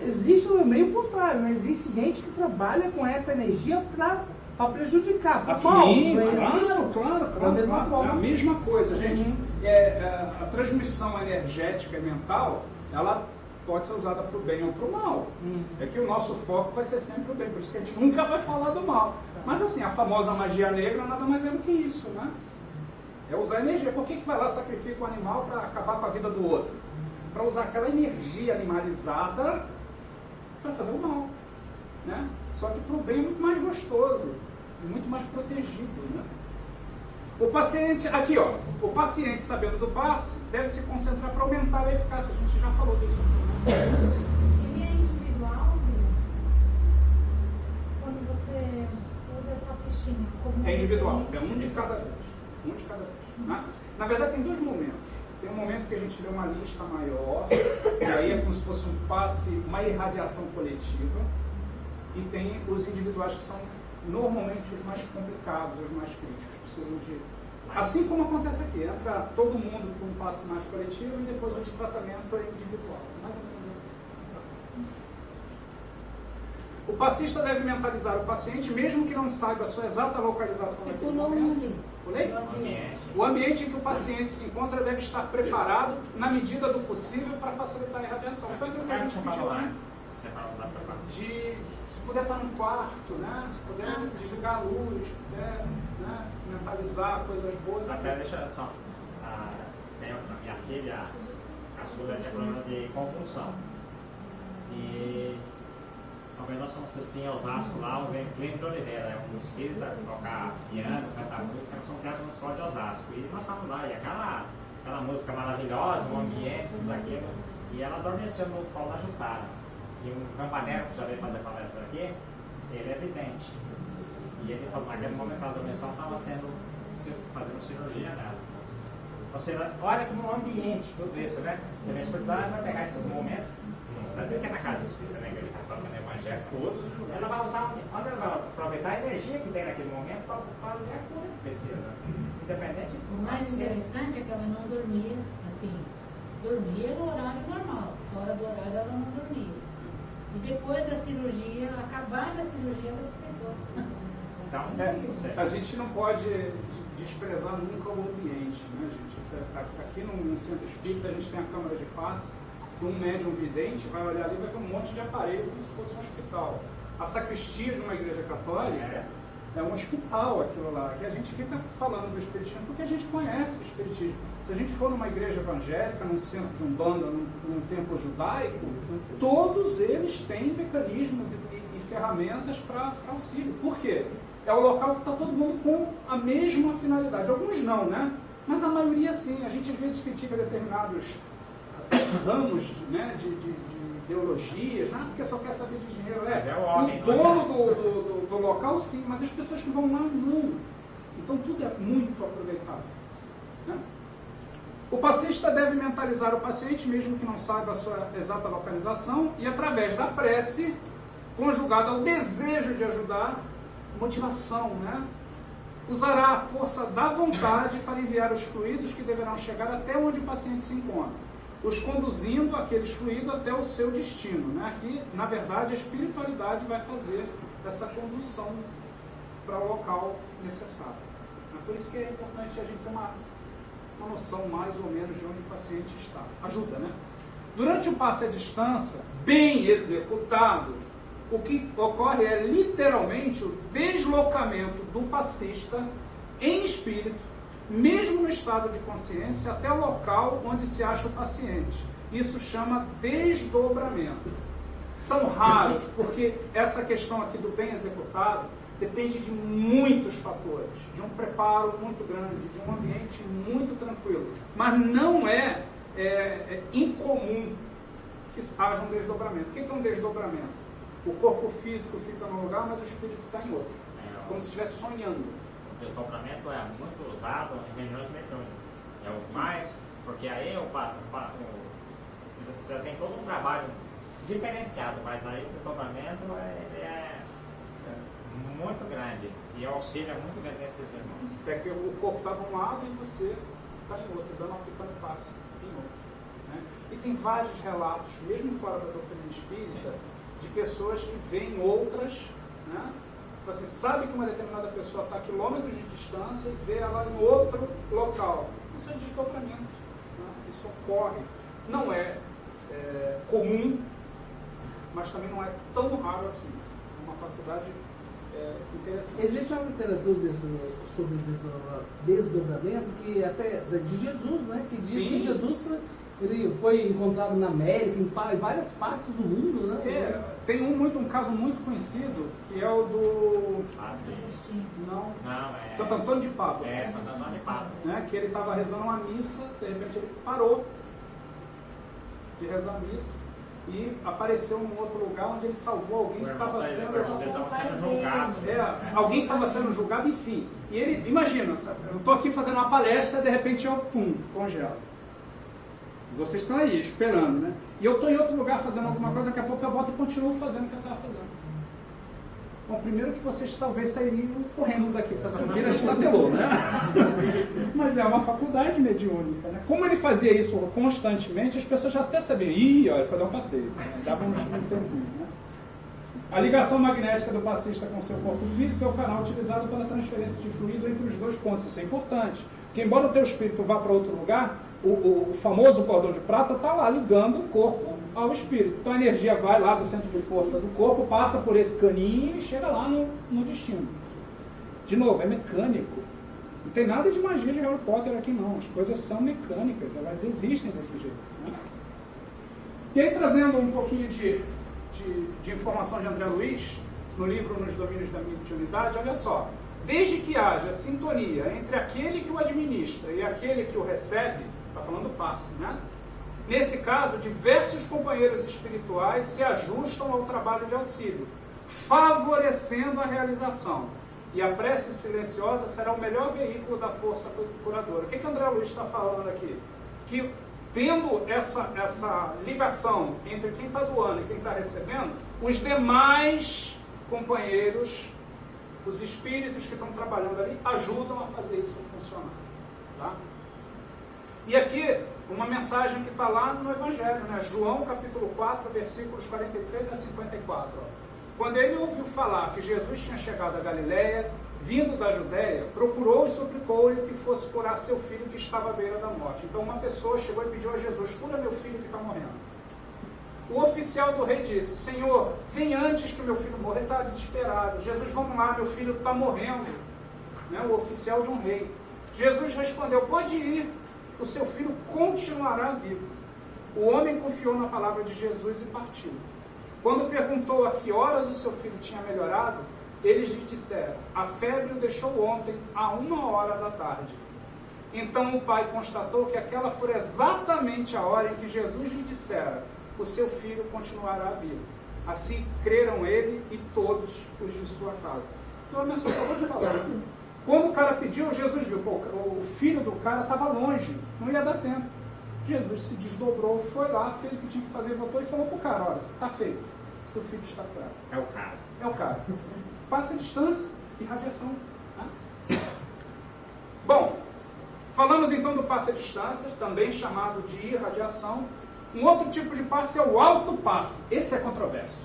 Existe o meio contrário, né? Existe gente que trabalha com essa energia para prejudicar. Assim, Mal, claro. Da mesma forma. É a mesma coisa, gente. A transmissão energética e mental, ela pode ser usada para o bem ou para o mal. É que o nosso foco vai ser sempre o bem, por isso que a gente nunca vai falar do mal. Mas assim, a famosa magia negra nada mais é do que isso, né? É usar energia. Por que vai lá sacrifica um animal para acabar com a vida do outro? Para usar aquela energia animalizada para fazer o mal, né? Só que para o bem é muito mais gostoso, muito mais protegido, né? O paciente, aqui ó, o paciente sabendo do passe deve se concentrar para aumentar a eficácia. A gente já falou disso aqui, né? Ele é individual, Bruno? Quando você usa essa fichinha como É individual, é referência? um de cada vez. Né? Na verdade tem dois momentos. Tem um momento que a gente vê uma lista maior, e aí é como se fosse um passe, uma irradiação coletiva, e tem os individuais que são normalmente os mais complicados, os mais críticos, precisam de... Assim como acontece aqui, entra todo mundo com um passe mais coletivo e depois o de tratamento é individual. Mais ou menos assim. O passista deve mentalizar o paciente, mesmo que não saiba a sua exata localização Você naquele pulou momento. um ali. Pulei? O ambiente. O ambiente em que o paciente se encontra deve estar preparado, na medida do possível, para facilitar a irradiação. Foi aquilo que a gente pediu antes. Se puder estar num quarto, né? Se puder desligar a luz, puder, né? Mentalizar coisas boas. Até deixa só. Tem a minha filha, a Sula, tinha problema de compulsão. E uma vez nós fomos assistir em Osasco lá, o Clínio de Oliveira, é um espírita, tocar piano, cantar música, nós fomos criados no escola de Osasco. E nós estávamos lá, e aquela música maravilhosa, o ambiente, tudo aquilo, e ela adormeceu no colo da Jussara. E um campaneiro que já veio fazer palestra aqui, ele é vidente. E ele falou, naquele momento a adormeção estava fazendo cirurgia nela. Ou seja, olha como um ambiente, tudo isso, né? Você vem espiritual, vai pegar esses momentos, não está dizendo que é na casa espírita, né? Que ele está falando no evangelho, todos os lugares. Ela vai usar, ela vai aproveitar a energia que tem naquele momento para fazer a cura que precisa. Independente do O mais interessante é que ela não dormia, assim, dormia no horário normal, fora do horário ela não dormia. E depois da cirurgia, acabar da cirurgia, ela despertou. Então, a gente não pode desprezar nunca o ambiente, né, gente? Aqui no centro espírita a gente tem a câmara de passe, que um médium vidente vai olhar ali e vai ver um monte de aparelho como se fosse um hospital. A sacristia de uma igreja católica é um hospital, aquilo lá, que a gente fica falando do espiritismo porque a gente conhece o espiritismo. Se a gente for numa igreja evangélica, num centro de umbanda, num templo judaico, todos eles têm mecanismos e ferramentas para auxílio. Por quê? É o local que está todo mundo com a mesma finalidade. Alguns não, né? Mas a maioria sim. A gente às vezes critica determinados ramos, né, de ideologias, né? Porque só quer saber de dinheiro. Mas é o homem, o dono do local sim, mas as pessoas que vão lá não. Então tudo é muito aproveitável, né? O passista deve mentalizar o paciente, mesmo que não saiba a sua exata localização, e através da prece, conjugada ao desejo de ajudar, motivação, né? Usará a força da vontade para enviar os fluidos que deverão chegar até onde o paciente se encontra, os conduzindo aqueles fluidos até o seu destino, né? Aqui, na verdade, a espiritualidade vai fazer essa condução para o local necessário. É por isso que é importante a gente ter uma noção mais ou menos de onde o paciente está. Ajuda, né? Durante o passe à distância, bem executado, o que ocorre é literalmente o deslocamento do passista em espírito mesmo no estado de consciência, até o local onde se acha o paciente. Isso chama desdobramento. São raros, porque essa questão aqui do bem executado depende de muitos fatores, de um preparo muito grande, de um ambiente muito tranquilo. Mas não é incomum que haja um desdobramento. O que é um desdobramento? O corpo físico fica num lugar, mas o espírito está em outro. Como se estivesse sonhando. O desdobramento é muito usado em reuniões mediúnicas. É o mais, porque aí você tem todo um trabalho diferenciado, mas aí o desdobramento é muito grande e o auxílio é muito grande nesses irmãos. É que o corpo está de um lado e você está em outro, dando aplicando passe em outro. Né? E tem vários relatos, mesmo fora da doutrina espírita, de pessoas que veem outras, né? Você sabe que uma determinada pessoa está a quilômetros de distância e vê ela em outro local. Isso é desdobramento. Né? Isso ocorre. Não é comum, mas também não é tão raro assim. É uma faculdade interessante. Existe uma literatura sobre desdobramento que até de Jesus, né? Que diz Sim. que Jesus ele foi encontrado na América, em várias partes do mundo, né? Tem um caso muito conhecido, que é o do... Não. Santo Antônio de Pádua. Santo Antônio de Pádua. Né? Que ele estava rezando uma missa, de repente ele parou de rezar a missa e apareceu num outro lugar onde ele salvou alguém que estava sendo julgado. Alguém que estava sendo julgado, enfim. E ele, imagina, sabe? Eu estou aqui fazendo uma palestra, de repente eu, congelo. Vocês estão aí, esperando, né? E eu estou em outro lugar fazendo alguma coisa, daqui a pouco eu volto e continuo fazendo o que eu estava fazendo. Bom, primeiro que vocês talvez sairiam correndo daqui, porque essa vira estatelou, né? Mas é uma faculdade mediúnica, né? Como ele fazia isso constantemente, as pessoas já até sabiam, olha, ele foi dar um passeio, né? Dava um tempinho, né? A ligação magnética do passista com seu corpo físico é o canal utilizado pela transferência de fluido entre os dois pontos. Isso é importante, porque embora o teu espírito vá para outro lugar, o famoso cordão de prata está lá ligando o corpo ao espírito. Então a energia vai lá do centro de força do corpo, passa por esse caninho e chega lá no destino. De novo, é mecânico. Não tem nada de magia de Harry Potter aqui não. As coisas são mecânicas, elas existem desse jeito. Né? E aí, trazendo um pouquinho de informação de André Luiz, no livro Nos Domínios da Mediunidade, olha só. Desde que haja sintonia entre aquele que o administra e aquele que o recebe, está falando do passe, né? Nesse caso, diversos companheiros espirituais se ajustam ao trabalho de auxílio, favorecendo a realização. E a prece silenciosa será o melhor veículo da força curadora. O que André Luiz está falando aqui? Que tendo essa ligação entre quem está doando e quem está recebendo, os demais companheiros, os espíritos que estão trabalhando ali, ajudam a fazer isso funcionar. Tá? E aqui, uma mensagem que está lá no Evangelho, né? João capítulo 4, versículos 43 a 54. Ó. Quando ele ouviu falar que Jesus tinha chegado a Galiléia, vindo da Judéia, procurou e suplicou-lhe que fosse curar seu filho que estava à beira da morte. Então uma pessoa chegou e pediu a Jesus, cura meu filho que está morrendo. O oficial do rei disse, Senhor, vem antes que o meu filho morra. Ele está desesperado. Jesus, vamos lá, meu filho está morrendo. Né? O oficial de um rei. Jesus respondeu, pode ir, o seu filho continuará vivo. O homem confiou na palavra de Jesus e partiu. Quando perguntou a que horas o seu filho tinha melhorado, eles lhe disseram, a febre o deixou ontem, a 1h da tarde. Então o pai constatou que aquela foi exatamente a hora em que Jesus lhe dissera, o seu filho continuará vivo. Assim creram ele e todos os de sua casa. Então a mensagem que eu vou te falar. Quando o cara pediu, Jesus viu, o filho do cara estava longe, não ia dar tempo. Jesus se desdobrou, foi lá, fez o que tinha que fazer, voltou e falou para o cara, olha, está feito, seu filho está curado. É o cara. É o cara. Passa a distância e radiação. Né? Bom, falamos então do passe à distância, também chamado de irradiação. Um outro tipo de passe é o autopasse. Esse é controverso.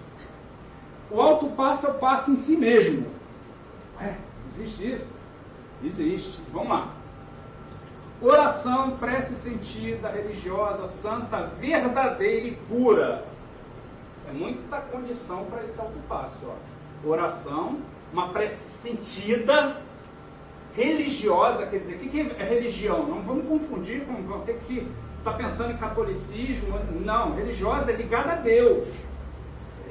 O autopasse é o passe em si mesmo. Existe isso? Existe. Vamos lá. Oração, prece sentida, religiosa, santa, verdadeira e pura. É muita condição para esse autopasse. Ó. Oração, uma prece sentida, religiosa, quer dizer, o que é religião? Não vamos confundir com o que está pensando em catolicismo. Não, religiosa é ligada a Deus.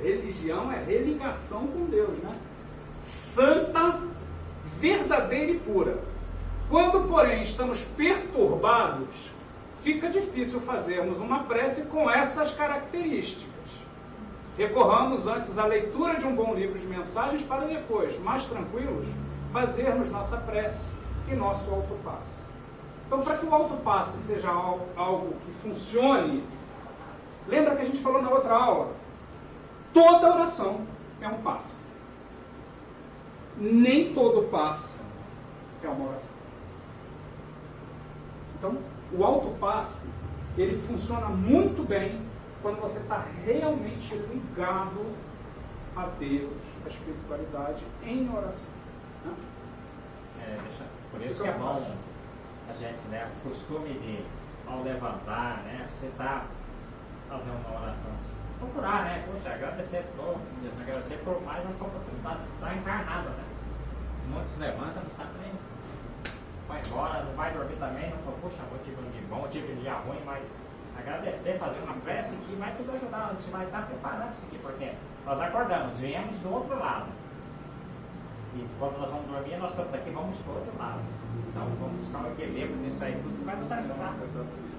Religião é religação com Deus, né? Santa, verdadeira e pura. Quando, porém, estamos perturbados, fica difícil fazermos uma prece com essas características. Recorramos antes à leitura de um bom livro de mensagens para depois, mais tranquilos, fazermos nossa prece e nosso autopasse. Então, para que o autopasse seja algo que funcione, lembra que a gente falou na outra aula? Toda oração é um passe. Nem todo passe é uma oração. Então, o autopasse, ele funciona muito bem quando você está realmente ligado a Deus, a espiritualidade, em oração. Né? Por isso que é bom a gente, né, o costume de, ao levantar, né, você está fazendo uma oração, procurar, né, poxa, agradecer por Deus, agradecer por mais essa oportunidade de estar encarnado, né. Muitos levantam, não sabem nem, vai embora, não vai dormir também, não fala, poxa, eu tive um dia bom, eu tive um dia ruim, mas agradecer, fazer uma prece que vai tudo ajudar, a gente vai estar preparando isso aqui, porque nós acordamos, viemos do outro lado. E quando nós vamos dormir, nós estamos aqui, vamos para o outro lado. Então vamos buscar um equilíbrio nisso aí, tudo que vai nos ajudar. Exatamente.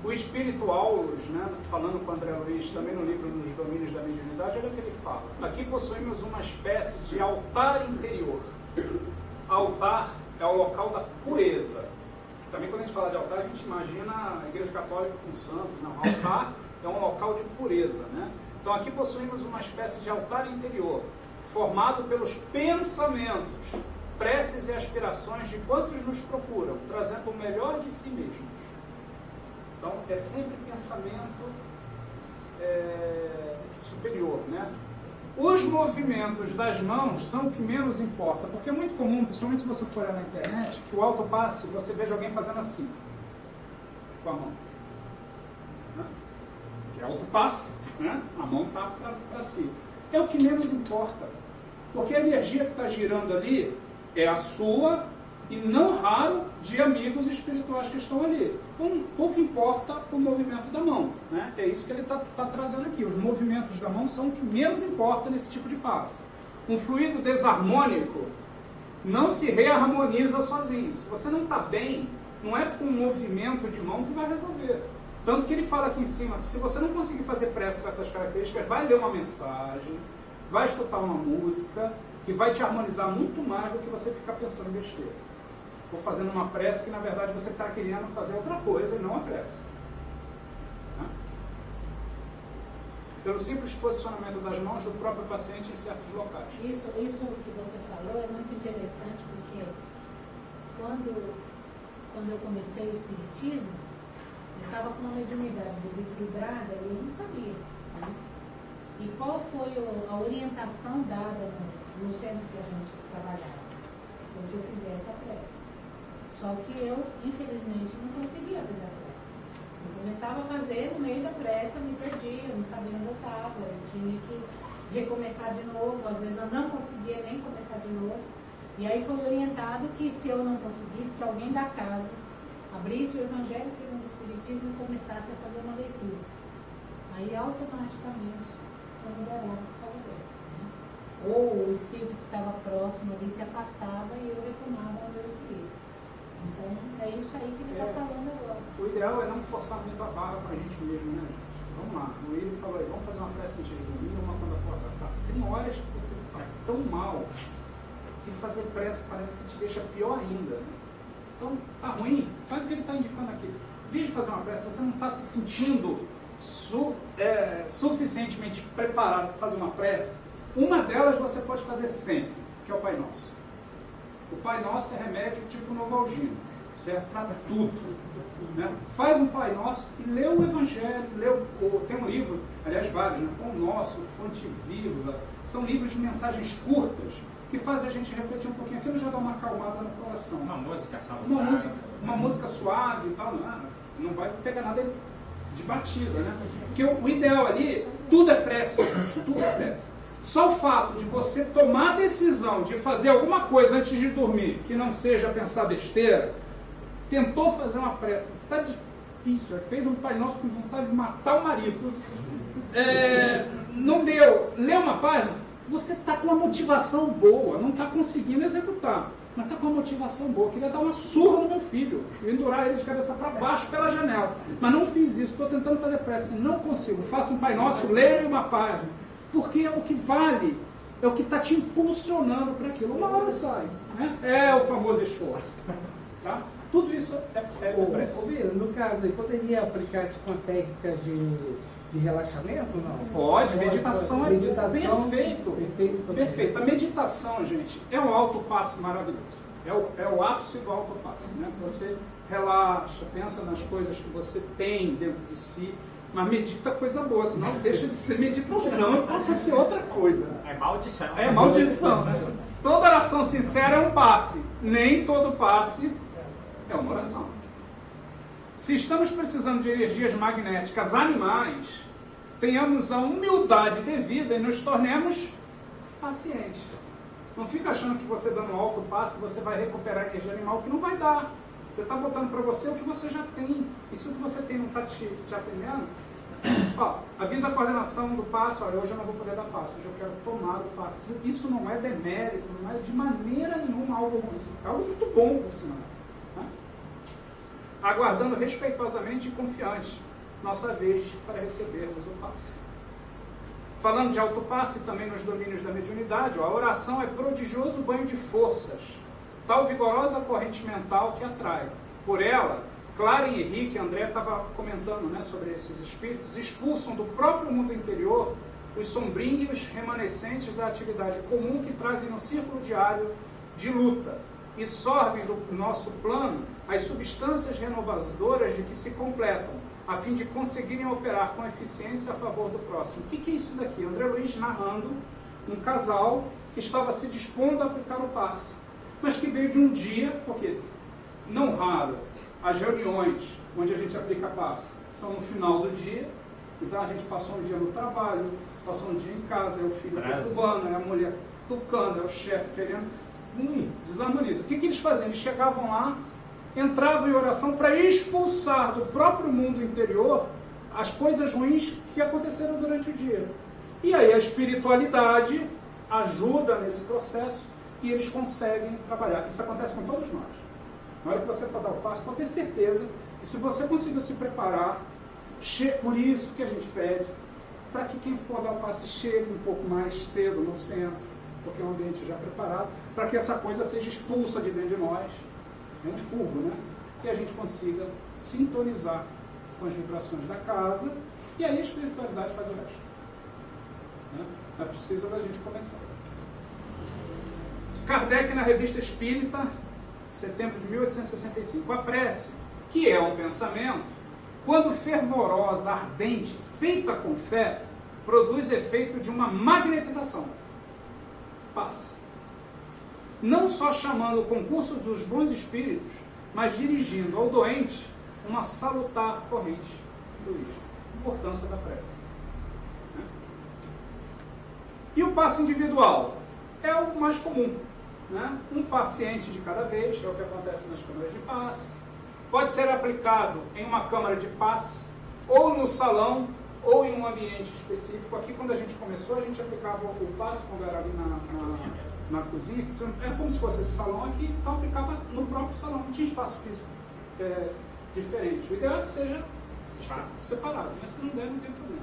O Espírito Aulus, né, falando com André Luiz, também no livro Nos Domínios da Mediunidade, olha o que ele fala. Aqui possuímos uma espécie de altar interior. Altar é o local da pureza. Também quando a gente fala de altar, a gente imagina a Igreja Católica com santos. Não, altar é um local de pureza. Né? Então aqui possuímos uma espécie de altar interior, formado pelos pensamentos, preces e aspirações de quantos nos procuram, trazendo o melhor de si mesmos. Então, é sempre pensamento superior, né? Os movimentos das mãos são o que menos importa, porque é muito comum, principalmente se você for olhar na internet, que o autopasse, você veja alguém fazendo assim, com a mão. Né? Que é autopasse, né? A mão está para si. É o que menos importa, porque a energia que está girando ali é a sua e não raro de amigos espirituais que estão ali. Então, pouco importa o movimento da mão. Né? É isso que ele está trazendo aqui. Os movimentos da mão são o que menos importa nesse tipo de passe. Um fluido desarmônico não se reharmoniza sozinho. Se você não está bem, não é com um movimento de mão que vai resolver. Tanto que ele fala aqui em cima que se você não conseguir fazer prece com essas características, vai ler uma mensagem, vai escutar uma música, que vai te harmonizar muito mais do que você ficar pensando besteira. Ou fazendo uma prece que, na verdade, você está querendo fazer outra coisa e não a prece. Né? Pelo simples posicionamento das mãos do próprio paciente em certos locais. Isso que você falou é muito interessante, porque quando eu comecei o espiritismo, eu estava com uma mediunidade desequilibrada e eu não sabia. Né? E qual foi a orientação dada no centro que a gente trabalhava? Foi que eu fizesse a prece. Só que eu, infelizmente, não conseguia fazer a prece. Eu começava a fazer, no meio da prece eu me perdia, eu não sabia onde eu estava, eu tinha que recomeçar de novo, às vezes eu não conseguia nem começar de novo. E aí foi orientado que se eu não conseguisse, que alguém da casa abrisse o Evangelho segundo o Espiritismo e começasse a fazer uma leitura. Aí automaticamente eu liberava o lugar. Né? Ou o espírito que estava próximo ali se afastava e eu retomava o meu equilíbrio. Então, é isso aí que ele está falando agora. O ideal é não forçar muito a barra para a gente mesmo, né, gente? Vamos lá. O William falou aí, vamos fazer uma prece antes de dormir, uma quando a porta tá. Tem horas que você está tão mal que fazer prece parece que te deixa pior ainda. Né? Então, tá ruim, faz o que ele está indicando aqui. Em vez de fazer uma prece, você não está se sentindo suficientemente preparado para fazer uma prece, uma delas você pode fazer sempre, que é o Pai Nosso. O Pai Nosso é remédio tipo Novalgina, serve para tudo. Né? Faz um Pai Nosso e lê o Evangelho, tem um livro, aliás vários, né? Pão Nosso, Fonte Viva, são livros de mensagens curtas que fazem a gente refletir um pouquinho. Aquilo já dá uma acalmada no coração. Uma música salutar. Uma música suave e tal, não vai pegar nada de batida, né? Porque o ideal ali, tudo é prece, tudo é prece. Só o fato de você tomar a decisão de fazer alguma coisa antes de dormir, que não seja pensar besteira, tentou fazer uma prece, está difícil, fez um Pai Nosso com vontade de matar o marido, não deu, leu uma página, você está com uma motivação boa, não está conseguindo executar, mas está com uma motivação boa, queria dar uma surra no meu filho, endurar ele de cabeça para baixo pela janela, mas não fiz isso, estou tentando fazer prece, não consigo, faça um Pai Nosso, leia uma página, porque é o que vale, é o que está te impulsionando para aquilo, uma hora sai, né? É o famoso esforço, tá? Tudo isso é prece. Bira, no caso aí, poderia aplicar tipo uma técnica de relaxamento, não? Pode, meditação é meditação, perfeito. Perfeito. A meditação, gente, é um autopasse maravilhoso. É o ápice do autopasse, né? Você relaxa, pensa nas coisas que você tem dentro de si, mas medita coisa boa, senão deixa de ser meditação e passa a ser outra coisa. É maldição. É maldição, né? Toda oração sincera é um passe. Nem todo passe é uma oração. Se estamos precisando de energias magnéticas animais, tenhamos a humildade devida e nos tornemos pacientes. Não fica achando que você dando um alto passe você vai recuperar energia animal, que não vai dar. Você está botando para você o que você já tem. E se o que você tem não está te atendendo, avisa a coordenação do passe, olha, hoje eu não vou poder dar passe, hoje eu quero tomar o passe. Isso não é demérito, não é de maneira nenhuma algo ruim. É algo muito bom, por sinal. Né? Aguardando respeitosamente e confiante nossa vez para recebermos o passe. Falando de autopasse também nos domínios da mediunidade, a oração é prodigioso banho de forças, tal vigorosa corrente mental que atrai. Por ela, Clara e Henrique, André estava comentando, né, sobre esses espíritos, expulsam do próprio mundo interior os sombrinhos remanescentes da atividade comum que trazem no círculo diário de luta e sorvem do nosso plano as substâncias renovadoras de que se completam, a fim de conseguirem operar com eficiência a favor do próximo. O que é isso daqui? André Luiz narrando um casal que estava se dispondo a aplicar o passe, mas que veio de um dia, porque não raro, as reuniões onde a gente aplica passe são no final do dia, então a gente passou um dia no trabalho, passou um dia em casa, é o filho perturbando, é a mulher tocando, é o chefe querendo, desarmoniza. O que eles faziam? Eles chegavam lá, entravam em oração para expulsar do próprio mundo interior as coisas ruins que aconteceram durante o dia. E aí a espiritualidade ajuda nesse processo e eles conseguem trabalhar. Isso acontece com todos nós. Na hora que você for dar o passo, pode ter certeza que se você conseguir se preparar, por isso que a gente pede, para que quem for dar o passe chegue um pouco mais cedo no centro, porque é um ambiente já preparado, para que essa coisa seja expulsa de dentro de nós, é um expurgo, né? Que a gente consiga sintonizar com as vibrações da casa, e aí a espiritualidade faz o resto. Né? Mas precisa da gente começar. Kardec, na Revista Espírita, setembro de 1865, a prece, que é um pensamento, quando fervorosa, ardente, feita com fé, produz efeito de uma magnetização. Passe. Não só chamando o concurso dos bons espíritos, mas dirigindo ao doente uma salutar corrente fluídica. Importância da prece. E o passe individual? É o mais comum. Né? Um paciente de cada vez, é o que acontece nas câmaras de passe. Pode ser aplicado em uma câmara de passe, ou no salão, ou em um ambiente específico. Aqui, quando a gente começou, a gente aplicava o passe quando era ali na cozinha, que era como se fosse esse salão aqui, então aplicava no próprio salão, não tinha espaço físico diferente. O ideal é que seja separado, mas se não der, não tem problema.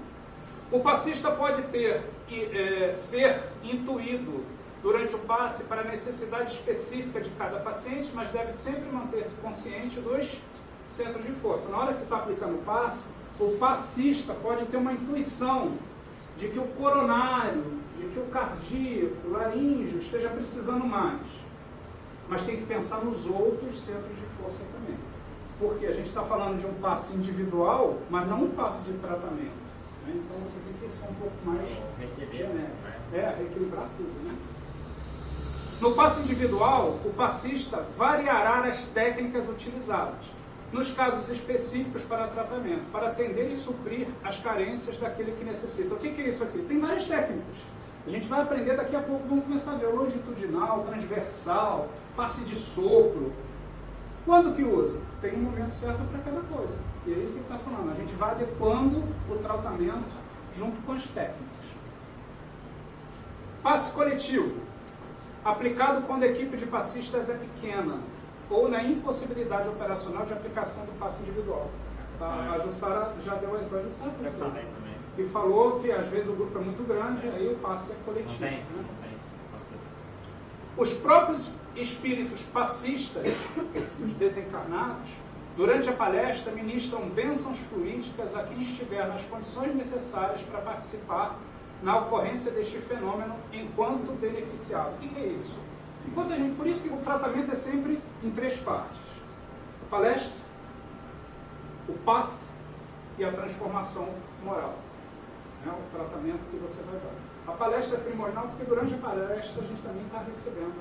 O passista pode ser intuído durante o passe para a necessidade específica de cada paciente, mas deve sempre manter-se consciente dos centros de força. Na hora que está aplicando o passe, o passista pode ter uma intuição de que o coronário, de que o cardíaco, o laríngeo esteja precisando mais. Mas tem que pensar nos outros centros de força também. Porque a gente está falando de um passe individual, mas não um passe de tratamento. Né? Então você tem que ser um pouco mais genérico. Reequilibrar tudo, né? No passe individual, o passista variará as técnicas utilizadas, nos casos específicos para tratamento, para atender e suprir as carências daquele que necessita. O que é isso aqui? Tem várias técnicas. A gente vai aprender daqui a pouco, vamos começar a ver longitudinal, transversal, passe de sopro. Quando que usa? Tem um momento certo para cada coisa. E é isso que ele está falando. A gente vai adequando o tratamento junto com as técnicas. Passe coletivo. Aplicado quando a equipe de passistas é pequena ou na impossibilidade operacional de aplicação do passe individual. A Jussara já deu a entrada e falou que às vezes o grupo é muito grande, aí o passe é coletivo. Não tem, né? não tem. Os próprios espíritos passistas, os desencarnados, durante a palestra ministram bênçãos fluídicas a quem estiver nas condições necessárias para participar na ocorrência deste fenômeno enquanto beneficiado. O que é isso? Por isso que o tratamento é sempre em 3 partes. A palestra, o passe e a transformação moral. É o tratamento que você vai dar. A palestra é primordial porque durante a palestra a gente também está recebendo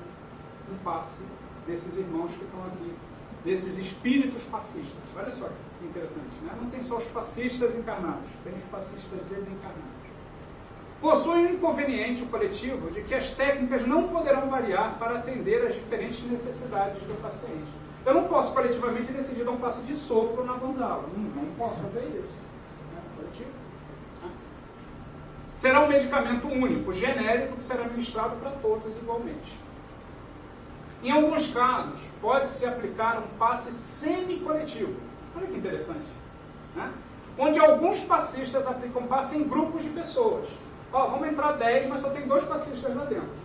um passe desses irmãos que estão aqui, desses espíritos passistas. Olha só que interessante, né? Não tem só os passistas encarnados, tem os passistas desencarnados. Possui um inconveniente, o coletivo, de que as técnicas não poderão variar para atender às diferentes necessidades do paciente. Eu não posso coletivamente decidir dar um passo de sopro na banzala. Não posso fazer isso. Coletivo. Será um medicamento único, genérico, que será administrado para todos igualmente. Em alguns casos, pode-se aplicar um passe semi-coletivo. Olha que interessante. Né? Onde alguns passistas aplicam passe em grupos de pessoas. Vamos entrar 10, mas só tem 2 passistas lá dentro.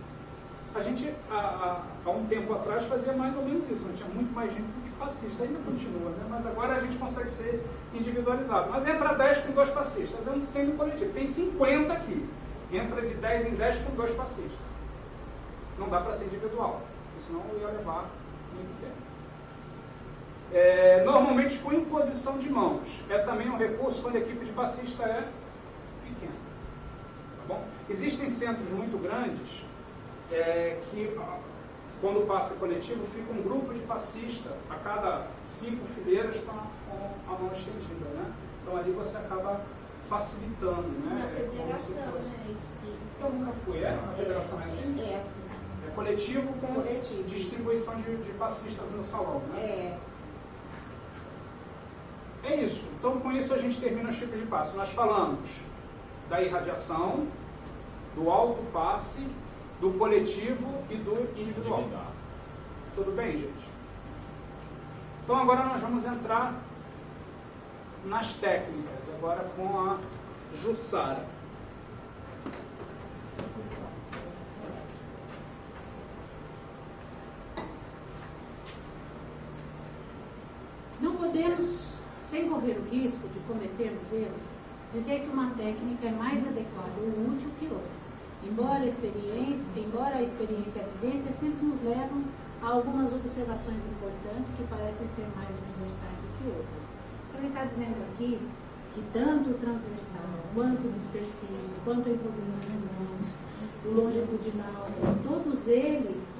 A gente, há um tempo atrás, fazia mais ou menos isso. Não tinha muito mais gente do que passista. Ainda continua, né? Mas agora a gente consegue ser individualizado. Mas entra 10 com 2 passistas. É um semi-coletivo. Tem 50 aqui. Entra de 10 em 10 com 2 passistas. Não dá para ser individual. Porque senão eu ia levar muito tempo. Normalmente com imposição de mãos. É também um recurso quando a equipe de passista é pequena. Tá bom? Existem centros muito grandes que, quando passa coletivo, fica um grupo de passista a cada 5 fileiras com a mão estendida, né? Então ali você acaba facilitando, né? Na federação, né? Eu nunca fui, Na federação é assim? É assim. É coletivo com Coletivo. distribuição de passistas no salão, né? É isso. Então, com isso a gente termina os tipos de passe. Nós falamos da irradiação, do autopasse, do coletivo e do individual. Tudo bem, gente? Então agora nós vamos entrar nas técnicas, agora com a Jussara. Não podemos, sem correr o risco de cometermos erros, dizer que uma técnica é mais adequada ou útil que outra. Embora a experiência e a vivência sempre nos levam a algumas observações importantes que parecem ser mais universais do que outras. Então ele está dizendo aqui que tanto o transversal, quanto o dispersivo, quanto a imposição de mãos, o longitudinal, todos eles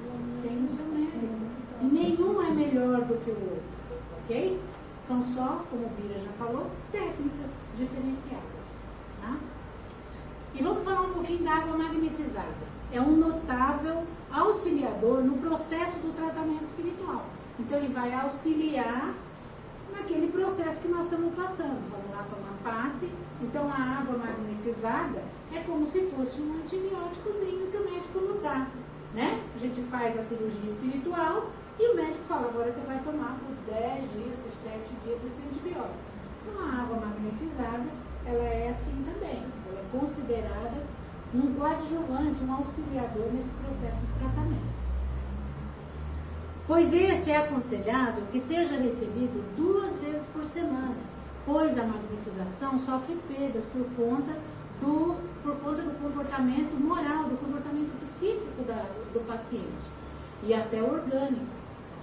têm o seu mérito. E nenhum é melhor do que o outro, ok? São só, como o Bira já falou, técnicas diferenciadas. Tá? E vamos falar um pouquinho da água magnetizada. É um notável auxiliador no processo do tratamento espiritual. Então ele vai auxiliar naquele processo que nós estamos passando. Vamos lá tomar passe. Então a água magnetizada é como se fosse um antibióticozinho que o médico nos dá. Né? A gente faz a cirurgia espiritual e o médico fala, agora você vai tomar por 10 dias, por 7 dias esse antibiótico. Então a água magnetizada, ela é assim também. Ela é considerada um coadjuvante, um auxiliador nesse processo de tratamento. Pois este é aconselhável que seja recebido 2 vezes por semana, pois a magnetização sofre perdas por conta do comportamento moral, do comportamento psíquico do paciente e até orgânico,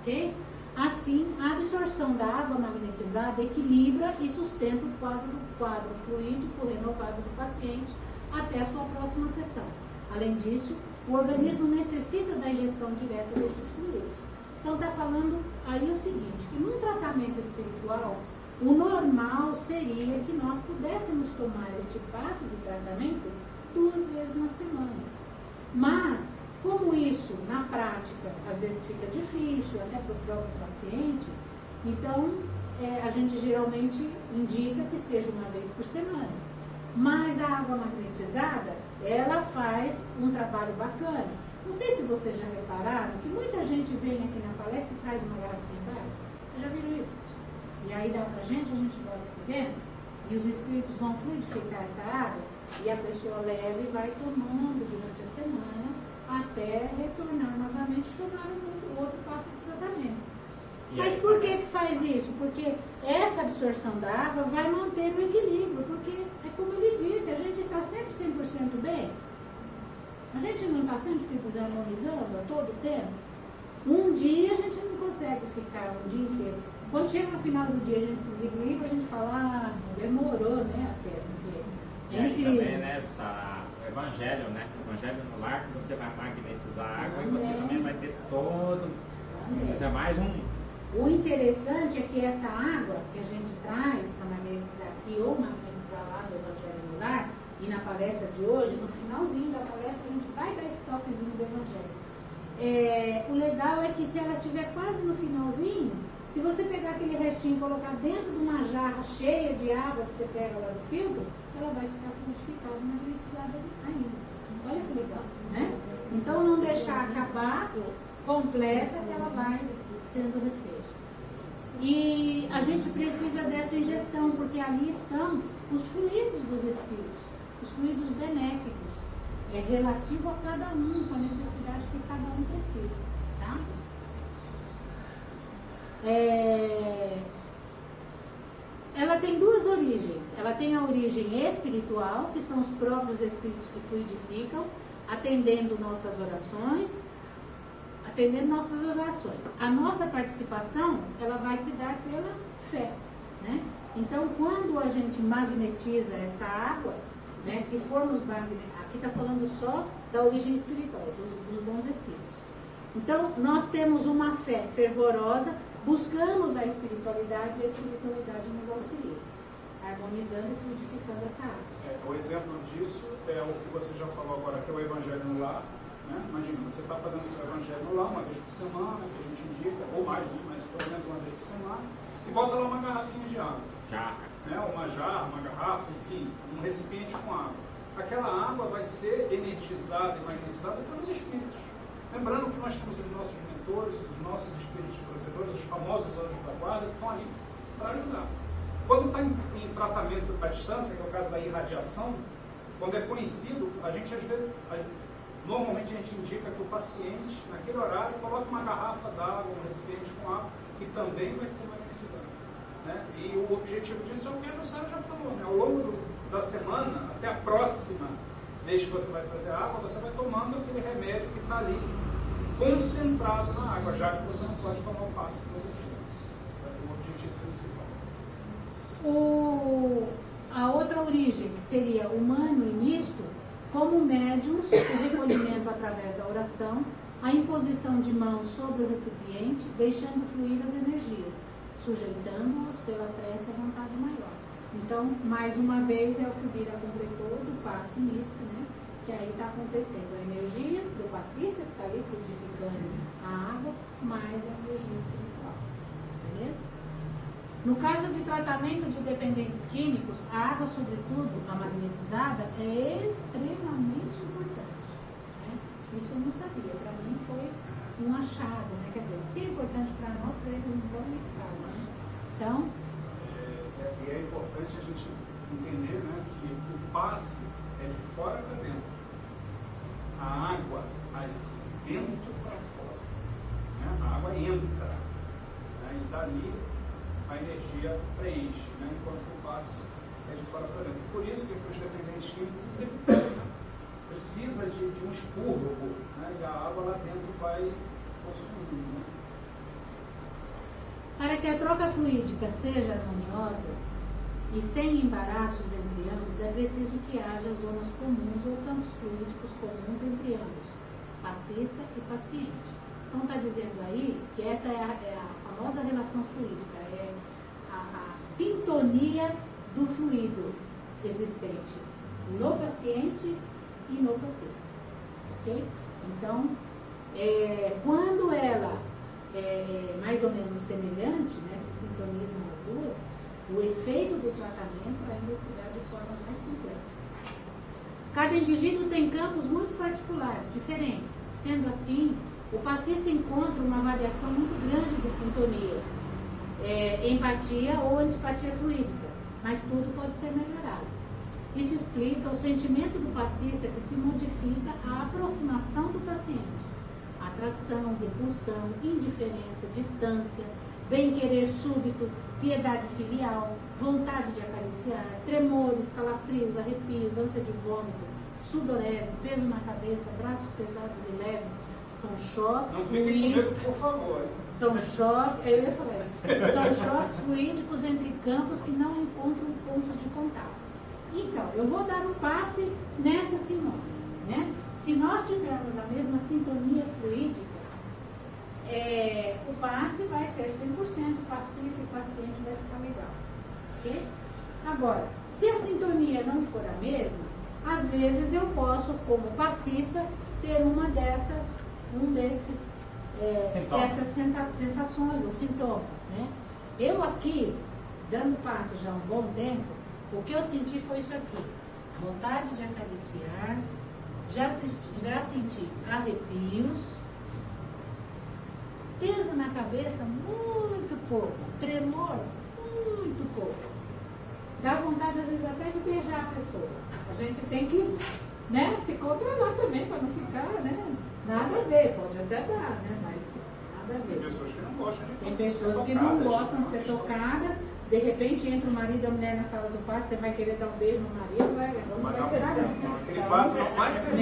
ok? Assim, a absorção da água magnetizada equilibra e sustenta o quadro fluídico renovado do paciente até a sua próxima sessão. Além disso, o organismo necessita da ingestão direta desses fluidos. Então, está falando aí o seguinte, que num tratamento espiritual, o normal seria que nós pudéssemos tomar este passe de tratamento 2 vezes na semana. Mas, como isso, na prática, às vezes fica difícil, até para o próprio paciente, então, a gente geralmente indica que seja uma vez por semana. Mas a água magnetizada, ela faz um trabalho bacana. Não sei se vocês já repararam que muita gente vem aqui na palestra e traz uma garrafinha d'água. Vocês já viram isso? E aí dá pra gente bota aqui dentro, e os espíritos vão fluidificar essa água, e a pessoa leva e vai tomando durante a semana, até retornar novamente e tomar o outro passo do tratamento. Mas por que faz isso? Porque essa absorção da água vai manter o equilíbrio, porque é como ele disse, a gente está sempre 100% bem. A gente não está sempre se desarmonizando a todo tempo. Um dia a gente não consegue ficar um dia inteiro. Quando chega no final do dia a gente se desequilibra, a gente fala, demorou, né, até. E aí também, né, o evangelho, né? O evangelho no lar, que você vai magnetizar a água e você também vai ter todo. Mas é mais um. O interessante é que essa água que a gente traz para magnetizar aqui ou magnetizar lá no Evangelho no Lar, e na palestra de hoje, no finalzinho da palestra, a gente vai dar esse toquezinho do Evangelho. O legal é que se ela estiver quase no finalzinho, se você pegar aquele restinho e colocar dentro de uma jarra cheia de água que você pega lá do filtro, ela vai ficar fluidificada e magnetizada ainda. Olha que legal, né? Então não deixar acabar completa, ela vai sendo refeita. E a gente precisa dessa ingestão, porque ali estão os fluidos dos espíritos, os fluidos benéficos, relativo a cada um, com a necessidade que cada um precisa, tá? Ela tem duas origens. Ela tem a origem espiritual, que são os próprios espíritos que fluidificam, atendendo nossas orações. A nossa participação, ela vai se dar pela fé, né? Então, quando a gente magnetiza essa água, né, se formos aqui está falando só da origem espiritual, dos bons espíritos. Então, nós temos uma fé fervorosa, buscamos a espiritualidade e a espiritualidade nos auxilia, harmonizando e fluidificando essa água. O exemplo disso é o que você já falou agora, que é o Evangelho no Lar. Né? Imagina, você está fazendo o seu evangelho lá uma vez por semana, que a gente indica, ou mais, né? Mas pelo menos uma vez por semana, e bota lá uma garrafinha de água. Né? Uma jarra, uma garrafa, enfim, um recipiente com água. Aquela água vai ser energizada e magnetizada pelos espíritos. Lembrando que nós temos os nossos mentores, os nossos espíritos protetores, os famosos anjos da guarda, que estão ali para ajudar. Quando está em tratamento à distância, que é o caso da irradiação, quando é conhecido, a gente às vezes... Normalmente a gente indica que o paciente, naquele horário, coloque uma garrafa d'água, um recipiente com água, que também vai ser magnetizado. Né? E o objetivo disso é o que a Jussara já falou. Né? Ao longo da semana, até a próxima vez que você vai trazer água, você vai tomando aquele remédio que está ali, concentrado na água, já que você não pode tomar o passe todo dia. É o objetivo principal. A outra origem, que seria humano e misto, como médiums, o recolhimento através da oração, a imposição de mãos sobre o recipiente, deixando fluir as energias, sujeitando-os pela prece à vontade maior. Então, mais uma vez, é o que o Bira completou do passe misto, né? Que aí está acontecendo a energia do passista, que está ali fluidificando a água, mais a energia espiritual. Beleza? No caso de tratamento de dependentes químicos, a água, sobretudo a magnetizada, é extremamente importante. Né? Isso eu não sabia, para mim foi um achado. Né? Quer dizer, se é importante para nós, para eles então nem se fala. Né? Então, e é importante a gente entender, né, que o passe é de fora para dentro. A água vai de dentro para fora. Né? A água entra. Né? E dali a energia preenche, né? Enquanto o passe é de fora para dentro. Por isso que para os dependentes químicos isso é vital, né? Precisa de um expurgo, né? E a água lá dentro vai consumindo. Né? Para que a troca fluídica seja harmoniosa e sem embaraços entre ambos, é preciso que haja zonas comuns ou campos fluídicos comuns entre ambos, passista e paciente. Então está dizendo aí que essa é a famosa relação fluídica, é a sintonia do fluido existente no paciente e no passista. ok? Então, quando ela é mais ou menos semelhante, né, se sintonizam as duas, o efeito do tratamento ainda se dá de forma mais completa. Cada indivíduo tem campos muito particulares, diferentes. Sendo assim, o passista encontra uma variação muito grande de sintonia, empatia ou antipatia fluídica, mas tudo pode ser melhorado. Isso explica o sentimento do passista que se modifica à aproximação do paciente. Atração, repulsão, indiferença, distância, bem-querer súbito, piedade filial, vontade de acariciar, tremores, calafrios, arrepios, ânsia de vômito, sudorese, peso na cabeça, braços pesados e leves, são choques Não fiquem com medo, por favor. São choques, eu ia falar isso. São choques fluídicos entre campos que não encontram pontos de contato. Então, eu vou dar um passe nesta sinônima, né? Se nós tivermos a mesma sintonia fluídica, o passe vai ser 100%, passista e paciente vai ficar legal, ok? Agora, se a sintonia não for a mesma, às vezes eu posso, como passista, ter dessas sensações ou sintomas, né? Eu aqui, dando passe já há um bom tempo, o que eu senti foi isso aqui: vontade de acariciar, já senti arrepios, peso na cabeça muito pouco, tremor muito pouco. Dá vontade às vezes até de beijar a pessoa. A gente tem que, né, se controlar também para não ficar, né? Nada a ver, pode até dar, né? Mas nada a ver. Tem pessoas que não gostam de Tem pessoas que não gostam de ser tocadas. De repente entra o marido e a mulher na sala do passe, você vai querer dar um beijo no marido, não vai ficar não. Aquele passe não vai ter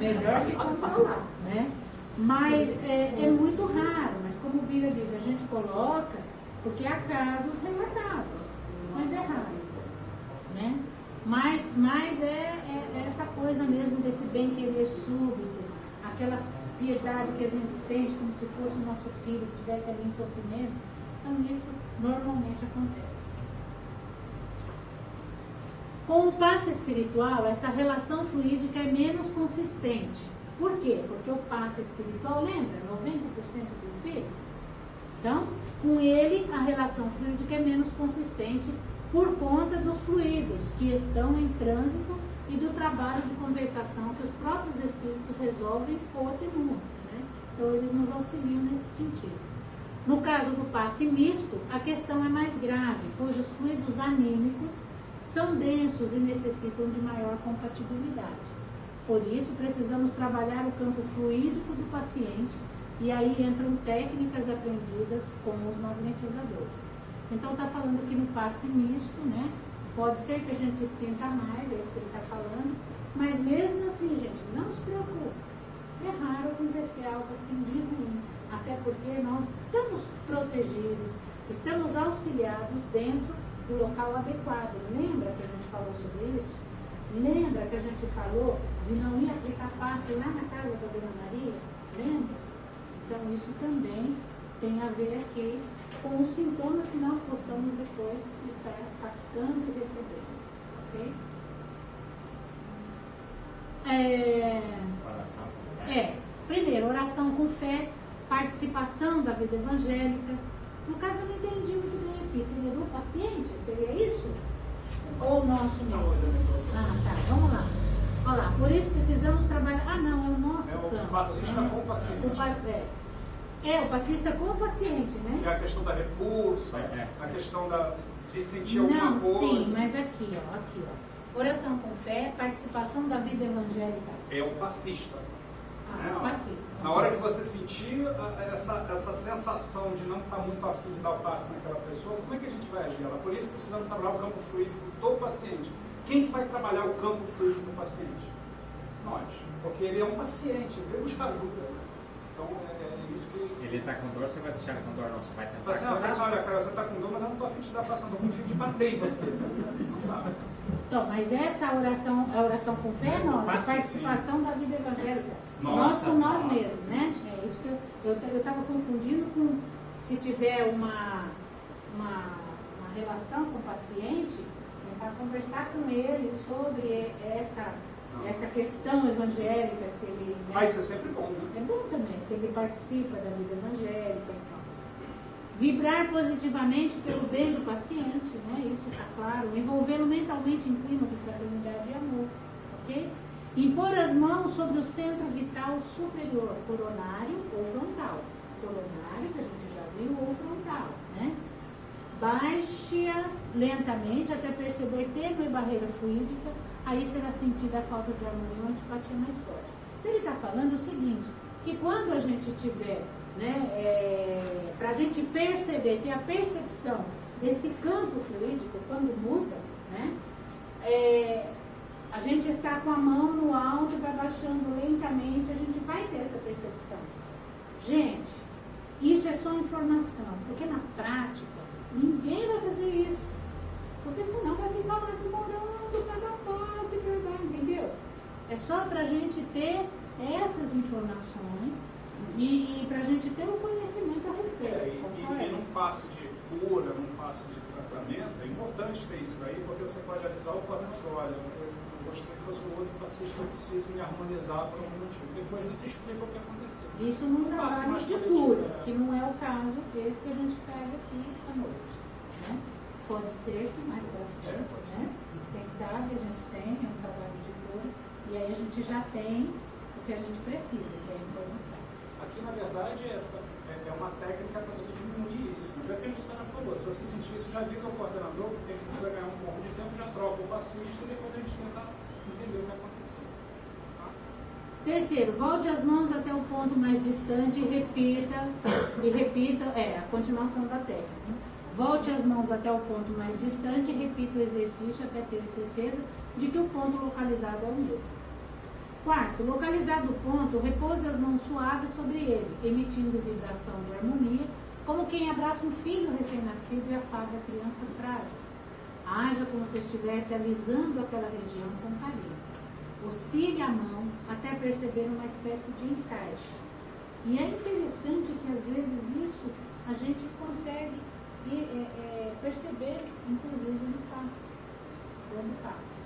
melhor se controlar, né? Mas é muito raro, mas como o Bira diz, a gente coloca porque há casos relatados, mas é raro, né? Mas é essa coisa mesmo desse bem-querer súbito, aquela piedade que a gente sente como se fosse o nosso filho que estivesse ali em sofrimento. Então isso normalmente acontece. Com o passe espiritual, essa relação fluídica é menos consistente. Por quê? Porque o passe espiritual, lembra, 90% do espírito. Então, com ele, a relação fluídica é menos consistente por conta dos fluidos que estão em trânsito e do trabalho de compensação que os próprios espíritos resolvem ou atenuam, né? Então, eles nos auxiliam nesse sentido. No caso do passe misto, a questão é mais grave, pois os fluidos anímicos são densos e necessitam de maior compatibilidade. Por isso, precisamos trabalhar o campo fluídico do paciente e aí entram técnicas aprendidas com os magnetizadores. Então, está falando aqui no passe misto, né? Pode ser que a gente sinta mais, é isso que ele está falando, mas mesmo assim, gente, não se preocupe. É raro acontecer algo assim de ruim, até porque nós estamos protegidos, estamos auxiliados dentro do local adequado. Lembra que a gente falou sobre isso? Lembra que a gente falou de não ir aplicar passe lá na casa da Dona Maria? Lembra? Então isso também tem a ver aqui com os sintomas que nós possamos depois estar captando e recebendo. Ok? Primeiro, oração com fé, participação da vida evangélica. No caso, eu não entendi muito bem aqui. Seria do paciente? Seria isso? Ou nosso mesmo? Tá, vamos lá. Olha lá, por isso precisamos trabalhar. Ah, não, é o nosso campo. É o passista com o paciente. O passista com o paciente, né? É a questão da repulsa, a questão de sentir alguma coisa. Sim, mas aqui, ó. Oração com fé, participação da vida evangélica. É o passista. Passista. Na hora que você sentir essa sensação de não estar muito afim de dar o passe naquela pessoa, como é que a gente vai agir? Por isso precisamos trabalhar o campo fluídico do paciente. Quem que vai trabalhar o campo fluídico do paciente? Nós. Porque ele é um paciente, ele veio buscar ajuda. Então é isso que... Ele está com dor, você vai deixar ele com dor? Não, você vai tentar. Olha, cara, você está com dor, mas eu não estou afim de dar passe, eu estou com fim de bater em você. Não dá. Então, mas essa oração, a oração com fé é nossa, a participação da vida evangélica. Nós com nós mesmos, né? É isso que eu estava confundindo com se tiver uma relação com o paciente, tentar conversar com ele sobre essa questão evangélica, se ele... Né, Mas isso é sempre bom, né? é bom também, se ele participa da vida evangélica e tal. Vibrar positivamente pelo bem do paciente, né? Isso está claro. Envolvê-lo mentalmente em clima de fraternidade e amor, ok? Impor as mãos sobre o centro vital superior, coronário ou frontal. Coronário, que a gente já viu, ou frontal, né? Baixe-as lentamente até perceber tênue barreira fluídica, aí será sentida a falta de harmonia ou antipatia mais forte. Então, ele está falando o seguinte, que quando a gente tiver, né, para a gente perceber, ter a percepção desse campo fluídico, quando muda, né, a gente está com a mão no alto e vai baixando lentamente, a gente vai ter essa percepção. Gente, isso é só informação, porque na prática, ninguém vai fazer isso, porque senão vai ficar lá demorando cada passo e cada, entendeu? É só para a gente ter essas informações e para a gente ter um conhecimento a respeito. E num passe de cura, num passe de tratamento, é importante ter isso aí, porque você pode avisar o paciente, olha, eu gostaria que fosse um outro paciente que eu preciso me harmonizar por algum motivo. Depois você explica o que aconteceu. Isso num trabalho de cura, que não é o caso esse que a gente pega aqui à noite. Né? Pode ser que mais para frente, né? Quem sabe a gente tem um trabalho de cura e aí a gente já tem o que a gente precisa, que é a informação. Aqui, na verdade, é uma técnica para você diminuir isso, mas é o que a Jussana falou, se você sentir isso, já avisa o coordenador, porque a gente precisa ganhar um pouco de tempo, já troca o passista e depois a gente tenta entender o que aconteceu. Tá? Terceiro, volte as mãos até o ponto mais distante e repita a continuação da técnica. Volte as mãos até o ponto mais distante e repita o exercício até ter certeza de que o ponto localizado é o mesmo. Quarto, localizado o ponto, repouse as mãos suaves sobre ele, emitindo vibração de harmonia, como quem abraça um filho recém-nascido e afaga a criança frágil. Haja como se estivesse alisando aquela região com carinho. Oscile a mão até perceber uma espécie de encaixe. E é interessante que às vezes isso a gente consegue perceber, inclusive no passe, quando passa.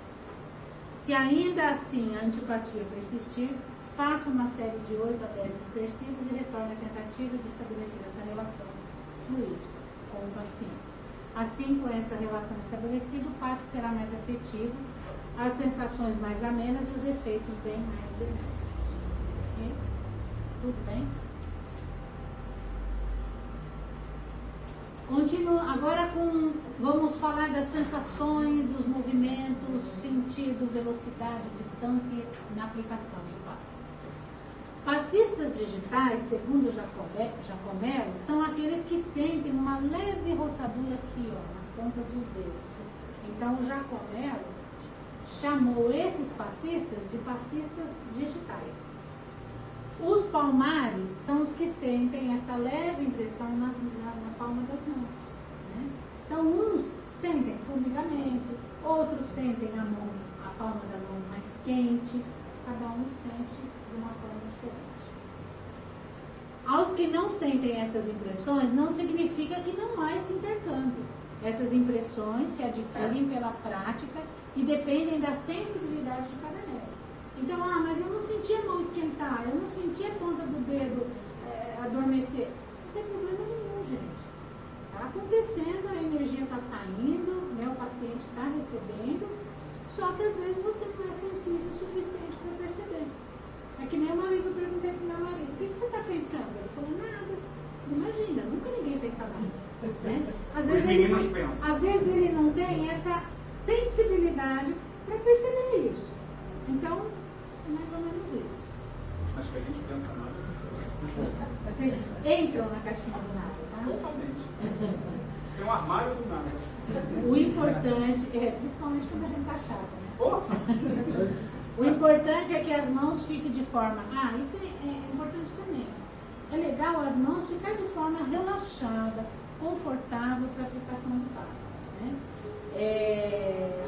Se ainda assim a antipatia persistir, faça uma série de 8 a 10 dispersivos e retorne à tentativa de estabelecer essa relação fluídica com o paciente. Assim, com essa relação estabelecida, o passe será mais afetivo, as sensações mais amenas e os efeitos bem mais benéficos. Ok? Tudo bem? Continua agora vamos falar das sensações, dos movimentos, sentido, velocidade, distância na aplicação do passe. Passistas digitais, segundo Jacomelo, são aqueles que sentem uma leve roçadura aqui, ó, nas pontas dos dedos. Então, o Jacomelo chamou esses passistas de passistas digitais. Os palmares são os que sentem essa leve impressão na palma das mãos. Né? Então, uns sentem formigamento, outros sentem a palma da mão mais quente, cada um sente de uma forma diferente. Aos que não sentem essas impressões, não significa que não há esse intercâmbio. Essas impressões se adquirem pela prática e dependem da sensibilidade de cada médico. Então, mas eu não senti a mão esquentar, eu não senti a ponta do dedo adormecer. Não tem problema nenhum, gente. Está acontecendo, a energia está saindo, né, o paciente está recebendo, só que às vezes você não é sensível o suficiente para perceber. É que nem uma vez eu perguntei para o meu marido, o que você está pensando? Ele falou, nada. Imagina, nunca ninguém pensa nada. Né? Os meninos pensam. Às vezes ele não tem essa sensibilidade para perceber isso. Então, mais ou menos isso. Acho que a gente pensa nada. Vocês entram na caixinha do nada, tá? Totalmente. Tem um armário do nada. O importante, principalmente quando a gente tá chata, né? O importante é que as mãos fiquem de forma... isso é importante também. É legal as mãos ficar de forma relaxada, confortável para a aplicação do passe. Né?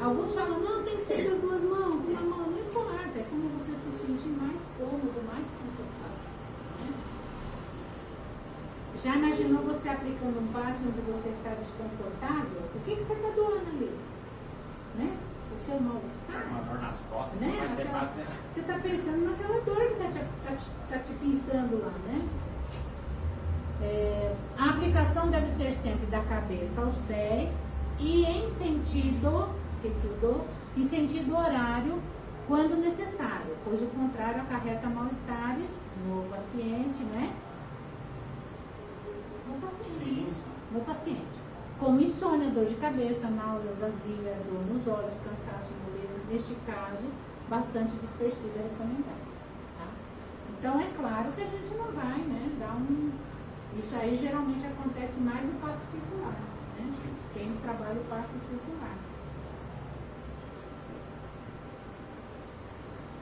Alguns falam, não, tem que ser com as duas mãos, com uma mão, não importa, é como você se sentir mais cômodo, mais confortável. Né? Já imaginou você aplicando um passe onde você está desconfortável? O que você está doando ali? Né? o seu mal-estar. Uma dor nas costas, Né? não vai ser Aquela- fácil, né? Você está pensando naquela dor que está te pinçando lá, né? A aplicação deve ser sempre da cabeça aos pés e em sentido, em sentido horário, quando necessário, pois o contrário acarreta mal-estares no paciente, né? No paciente. Como insônia, dor de cabeça, náuseas, azia, dor nos olhos, cansaço, moleza. Neste caso, bastante dispersivo é recomendado. Tá? Então, é claro que a gente não vai, né, dar um... Isso aí geralmente acontece mais no passe circular, né? Quem trabalha o passe circular.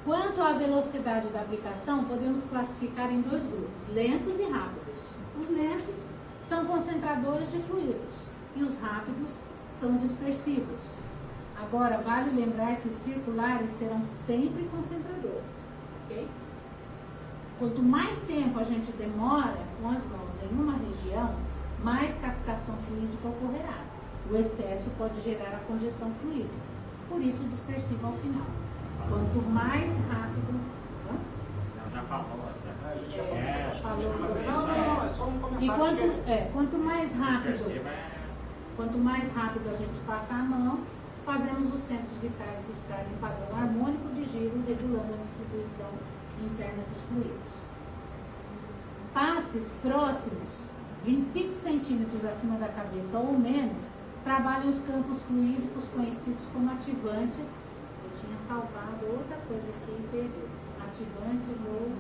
Quanto à velocidade da aplicação, podemos classificar em dois grupos, lentos e rápidos. Os lentos são concentradores de fluidos e os rápidos são dispersivos. Agora, vale lembrar que os circulares serão sempre concentradores, ok? Quanto mais tempo a gente demora com as mãos em uma região, mais captação fluídica ocorrerá. O excesso pode gerar a congestão fluídica, por isso dispersivo ao final. Quanto mais rápido... Já falou, essa. A gente já falou. Mas não, é só um comentário. E quanto mais rápido... Dispersiva Quanto mais rápido a gente passa a mão, fazemos os centros vitais buscarem um padrão harmônico de giro, regulando a distribuição interna dos fluidos. Passes próximos, 25 centímetros acima da cabeça ou menos, trabalham os campos fluídicos conhecidos como ativantes. Eu tinha salvado outra coisa aqui e perdi. Ativantes ou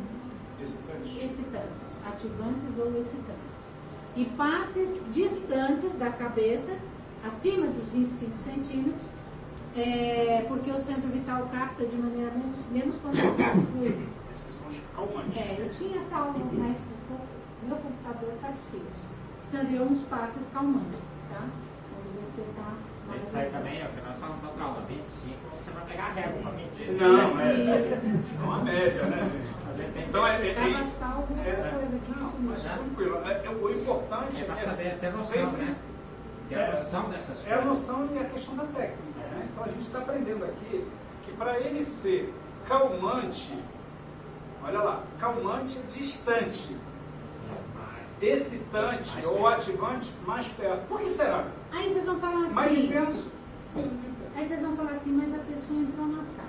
excitantes. Ativantes ou excitantes. E passes distantes da cabeça, acima dos 25 centímetros, porque o centro vital capta de maneira menos condensada o fluido. Esses são os calmantes. Eu tinha salvo, mas meu computador está difícil. Seriam os passes calmantes, tá? Quando você está mais isso aí assim. também, porque nós falamos da aula 25, você vai pegar a régua para medir. Não, isso não é a média, né, gente? Então Estava salvo outra coisa aqui que Não, sumiu. mas tranquilo. O importante É para é saber até noção, sempre- né? Ter a noção dessas É a coisas. noção e a questão da técnica, né? Então a gente está aprendendo aqui que para ele ser calmante, olha lá, calmante distante, excitante mais ou perto. ativante mais perto. Por que será? Aí vocês vão falar assim. Mais intenso, menos intenso. Aí vocês vão falar assim, mas a pessoa entrou na sala.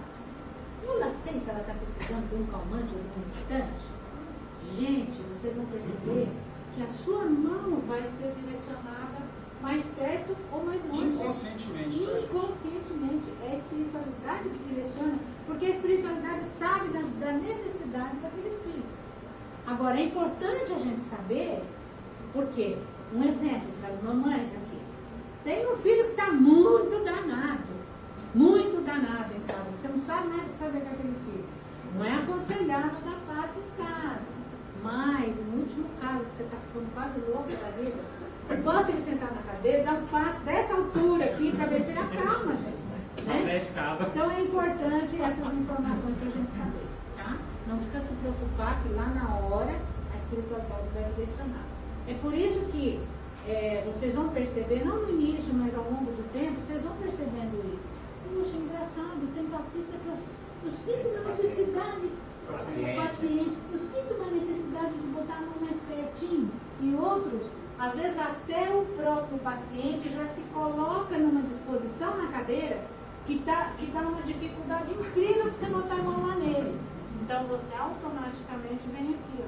Eu não sei se ela está precisando de um calmante ou de um excitante. Gente, vocês vão perceber que a sua mão vai ser direcionada mais perto ou mais longe. Inconscientemente. tá, gente? Inconscientemente. É a espiritualidade que direciona, porque a espiritualidade sabe da necessidade daquele espírito. Agora, é importante a gente saber, porque, um exemplo das mamães aqui, tem um filho que está muito danado em casa, você não sabe mais o que fazer com aquele filho. Não é aconselhável dar passe em casa, mas, no último caso, que você está ficando quase louco da vida, bota ele sentar na cadeira, dá um passe dessa altura aqui para ver se ele acalma, Só né? pra escada. Então é importante essas informações para a gente saber, tá? Não precisa se preocupar que lá na hora a espiritualidade vai direcionar. É por isso que vocês vão perceber, não no início, mas ao longo do tempo, vocês vão percebendo isso. Poxa, engraçado, tem passista que eu sinto uma necessidade, paciente, eu sinto uma necessidade de botar a mão mais pertinho. E outros, às vezes até o próprio paciente já se coloca numa disposição na cadeira que dá uma dificuldade incrível para você botar a mão lá nele. Então você automaticamente vem aqui, ó,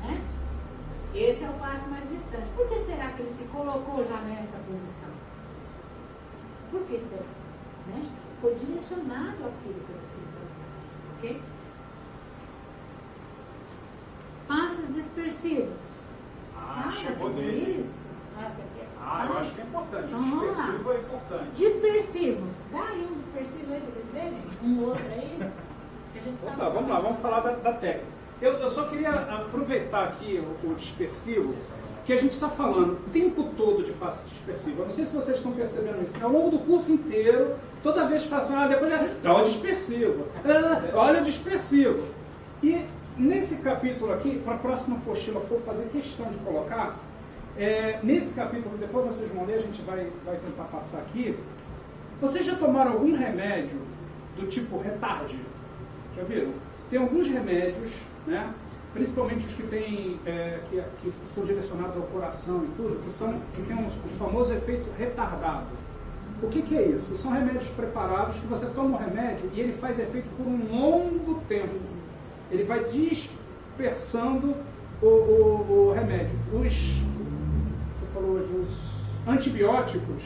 né? Esse é o passo mais distante. Por que será que ele se colocou já nessa posição? Por que será? Né? Foi direcionado aquilo pela espiritualidade, ok? Passos dispersivos. Chegou tudo dele. isso? Você quer? Eu acho que é importante. Então, O vamos lá. dispersivo é importante. Dispersivo. Dá aí um dispersivo aí para eles verem? Um outro aí? Que a gente Então fala. tá, vamos lá, vamos falar da técnica. Eu só queria aproveitar aqui o dispersivo, que a gente está falando o tempo todo de passe dispersivo. Eu não sei se vocês estão percebendo isso. Ao longo do curso inteiro, toda vez que fala, depois dá o dispersivo. Olha o dispersivo. E nesse capítulo aqui, para a próxima apostila for fazer questão de colocar, nesse capítulo, depois vocês vão ler, a gente vai tentar passar aqui, Vocês já tomaram algum remédio do tipo retarde? Já viram? Tem alguns remédios, né? Principalmente os que têm, que são direcionados ao coração e tudo, que tem o famoso efeito retardado. O que é isso? São remédios preparados que você toma o remédio e ele faz efeito por um longo tempo. Ele vai dispersando o remédio. Você falou hoje, os antibióticos.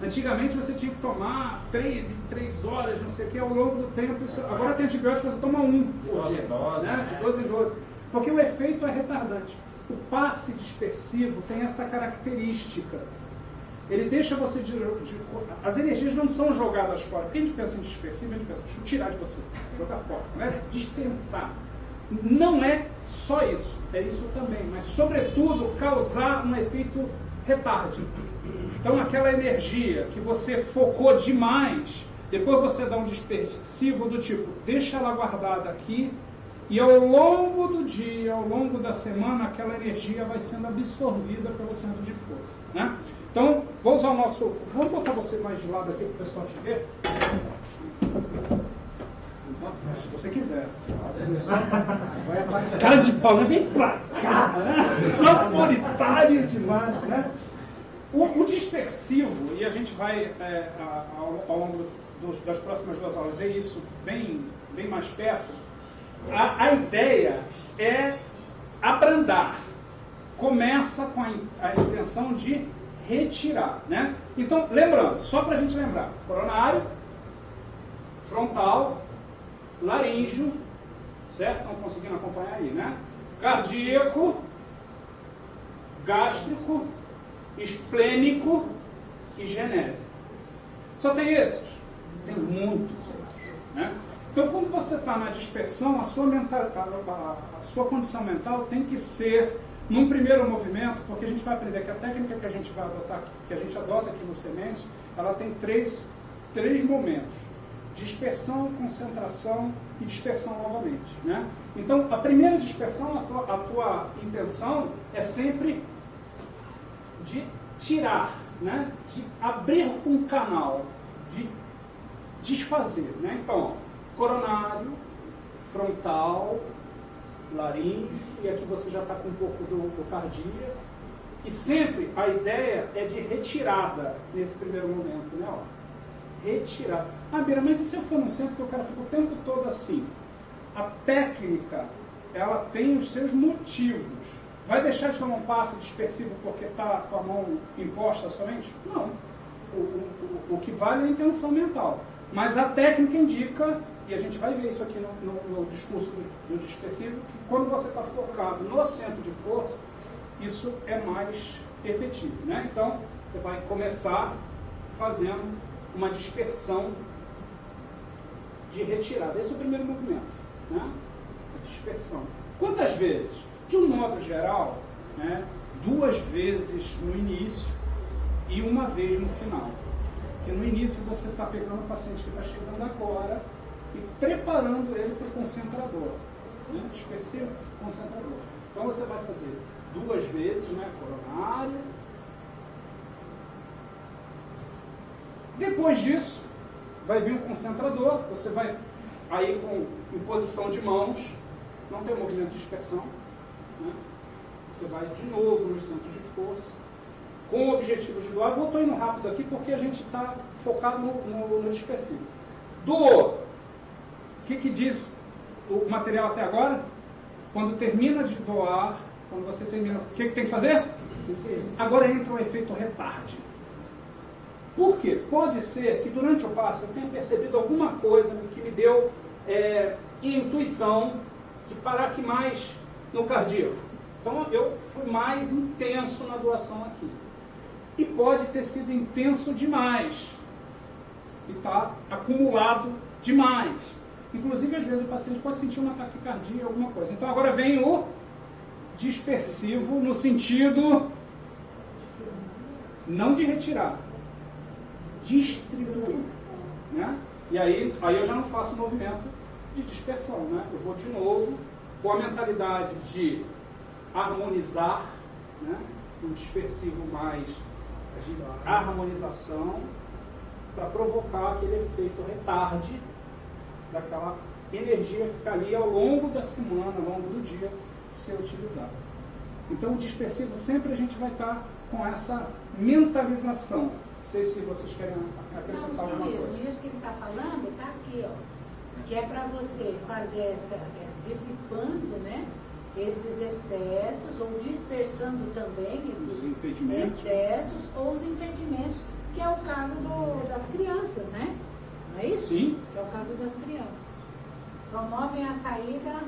Antigamente você tinha que tomar 3 em 3 horas, não sei o que, ao longo do tempo. Agora tem antibiótico que você toma 1 por dia, né? De 12 em 12. Porque o efeito é retardante. O passe dispersivo tem essa característica. Ele deixa você as energias não são jogadas fora. Porque a gente pensa em dispersivo, a gente pensa, deixa eu tirar de você, jogar fora, né? Dispensar. Não é só isso, é isso também, mas sobretudo causar um efeito retarde. Então aquela energia que você focou demais, depois você dá um dispersivo do tipo, deixa ela guardada aqui, e ao longo do dia, ao longo da semana, aquela energia vai sendo absorvida pelo centro de força, né? Então, vou usar o nosso... Vamos botar você mais de lado aqui para o pessoal te ver? Se você quiser. Cara de pau, né? Vem pra cá, né? Autoritário demais, né? O dispersivo, e a gente vai, ao longo das próximas 2 aulas, ver isso bem mais perto. A ideia é abrandar. Começa com a intenção de retirar, né? Então, lembrando, só para a gente lembrar, coronário, frontal, laríngeo, certo? Estão conseguindo acompanhar aí, né? Cardíaco, gástrico, esplênico e genésico. Só tem esses? Tem muitos, né? Então, quando você está na dispersão, a sua condição mental tem que ser, num primeiro movimento, porque a gente vai aprender que a técnica que a gente vai adotar, que a gente adota aqui no Sementes, ela tem três momentos: dispersão, concentração e dispersão novamente, né? Então, a primeira dispersão, a tua intenção é sempre de tirar, né? De abrir um canal, de desfazer, né? Então, coronário, frontal, laríngeo, e aqui você já está com um pouco do cardíaco. E sempre a ideia é de retirada nesse primeiro momento, né? Ó, retirada. Ah, Bira, mas e se eu for num centro que o cara fica o tempo todo assim? A técnica, ela tem os seus motivos. Vai deixar de tomar um passe dispersivo porque está com a mão imposta somente? Não. O que vale é a intenção mental. Mas a técnica indica, e a gente vai ver isso aqui no discurso do dispersivo, que quando você está focado no centro de força, isso é mais efetivo, né? Então, você vai começar fazendo uma dispersão de retirada. Esse é o primeiro movimento, né? A dispersão. Quantas vezes? De um modo geral, né, 2 vezes no início e 1 vez no final. Porque no início você está pegando o paciente que está chegando agora e preparando ele para o concentrador, né? Dispersivo, concentrador. Então você vai fazer 2 vezes, né, coronário. Depois disso, vai vir um concentrador, você vai aí em posição de mãos, não tem movimento de dispersão, né? Você vai de novo nos centros de força, com o objetivo de doar. Eu estou indo rápido aqui porque a gente está focado no dispersivo. Doou. O que diz o material até agora? Quando termina de doar, quando você termina, o que tem que fazer? Agora entra o efeito retarde. Por quê? Pode ser que durante o passo eu tenha percebido alguma coisa que me deu intuição de parar aqui mais no cardíaco. Então eu fui mais intenso na doação aqui. E pode ter sido intenso demais. E está acumulado demais. Inclusive, às vezes, o paciente pode sentir uma taquicardia, alguma coisa. Então agora vem o dispersivo no sentido não de retirar, distribuir, né? E aí eu já não faço movimento de dispersão, né? Eu vou de novo com a mentalidade de harmonizar, né? Um dispersivo mais de harmonização, para provocar aquele efeito retarde daquela energia que fica ali ao longo da semana, ao longo do dia, ser utilizada. Então, o dispersivo sempre a gente vai estar com essa mentalização. Não sei se vocês querem acrescentar alguma coisa. Isso que ele está falando está aqui, ó, que é para você fazer dissipando, né, esses excessos, ou dispersando também esses excessos ou os impedimentos, que é o caso das crianças, né? Não é isso? Sim. Que é o caso das crianças. Promovem a saída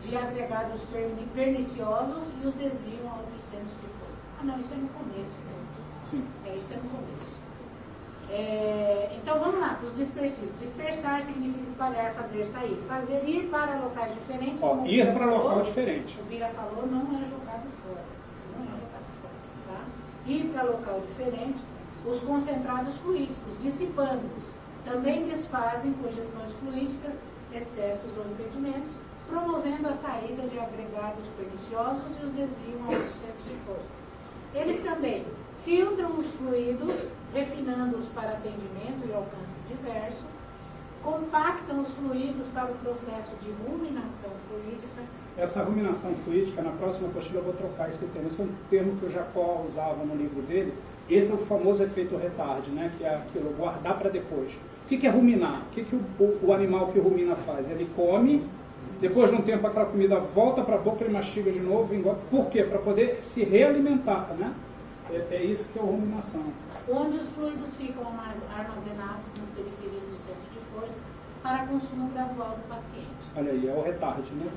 de agregados perniciosos e os desviam a outros centros de força. Ah, não, isso é no começo, né? Sim. Isso é no começo. Então vamos lá, para os dispersivos. Dispersar significa espalhar, fazer sair. Fazer ir para locais diferentes. Ó, ir para local diferente. O Bira falou, não é jogado fora. Não é jogado fora. Tá? Ir para local diferente. Os concentrados fluídicos, dissipando-os. Também desfazem congestões fluídicas, excessos ou impedimentos, promovendo a saída de agregados perniciosos e os desviam a outros centros de força. Eles também filtram os fluidos, refinando-os para atendimento e alcance diverso, compactam os fluidos para o processo de ruminação fluídica. Essa ruminação fluídica, na próxima apostila eu vou trocar esse termo. Esse é um termo que o Jacó usava no livro dele. Esse é o famoso efeito retarde, né? Que é aquilo, guardar para depois. O que é ruminar? O que o animal que rumina faz? Ele come, depois de um tempo aquela comida volta para a boca, ele mastiga de novo, engole. Por quê? Para poder se realimentar, né? É isso que é a ruminação. Onde os fluidos ficam armazenados nas periferias do centro de força para consumo gradual do paciente. Olha aí, é o retarde, né?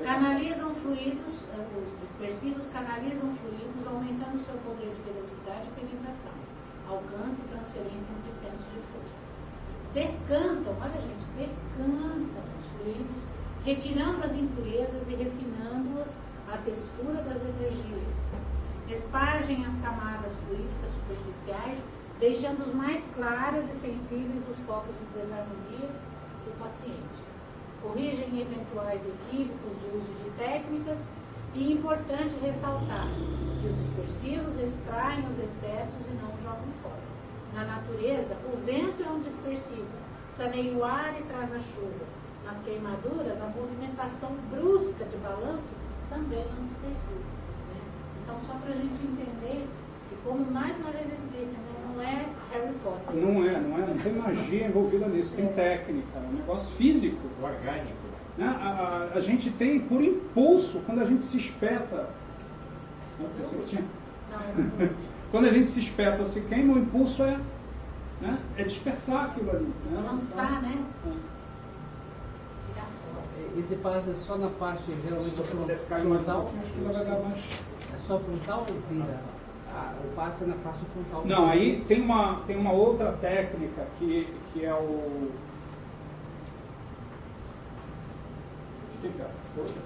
Canalizam fluidos, os dispersivos canalizam fluidos, aumentando seu poder de velocidade e penetração, alcance e transferência entre centros de força. Decantam, olha gente, decantam os fluidos, retirando as impurezas e refinando-os à textura das energias. Espargem as camadas fluídicas superficiais, deixando-os mais claras e sensíveis os focos de desarmonias do paciente. Corrigem eventuais equívocos de uso de técnicas e, importante ressaltar, que os dispersivos extraem os excessos e não jogam fora. Na natureza, o vento é um dispersivo, saneia o ar e traz a chuva. Nas queimaduras, a movimentação brusca de balanço também é um dispersivo. Então, só para a gente entender que, como mais uma vez ele disse, né, não é Harry Potter. Não tem magia envolvida nisso, tem técnica, é um negócio físico. Orgânico. Né? A gente tem, por impulso, quando a gente se espeta. Quando a gente se espeta ou se queima, o impulso é dispersar aquilo ali. Né? Lançar, né? Tirar fora. E você passa só na parte, geralmente, frontal? Acho que vai dar mais. É só frontal ou vira? Ou passa na parte frontal? Não, aí tem uma outra técnica que é o...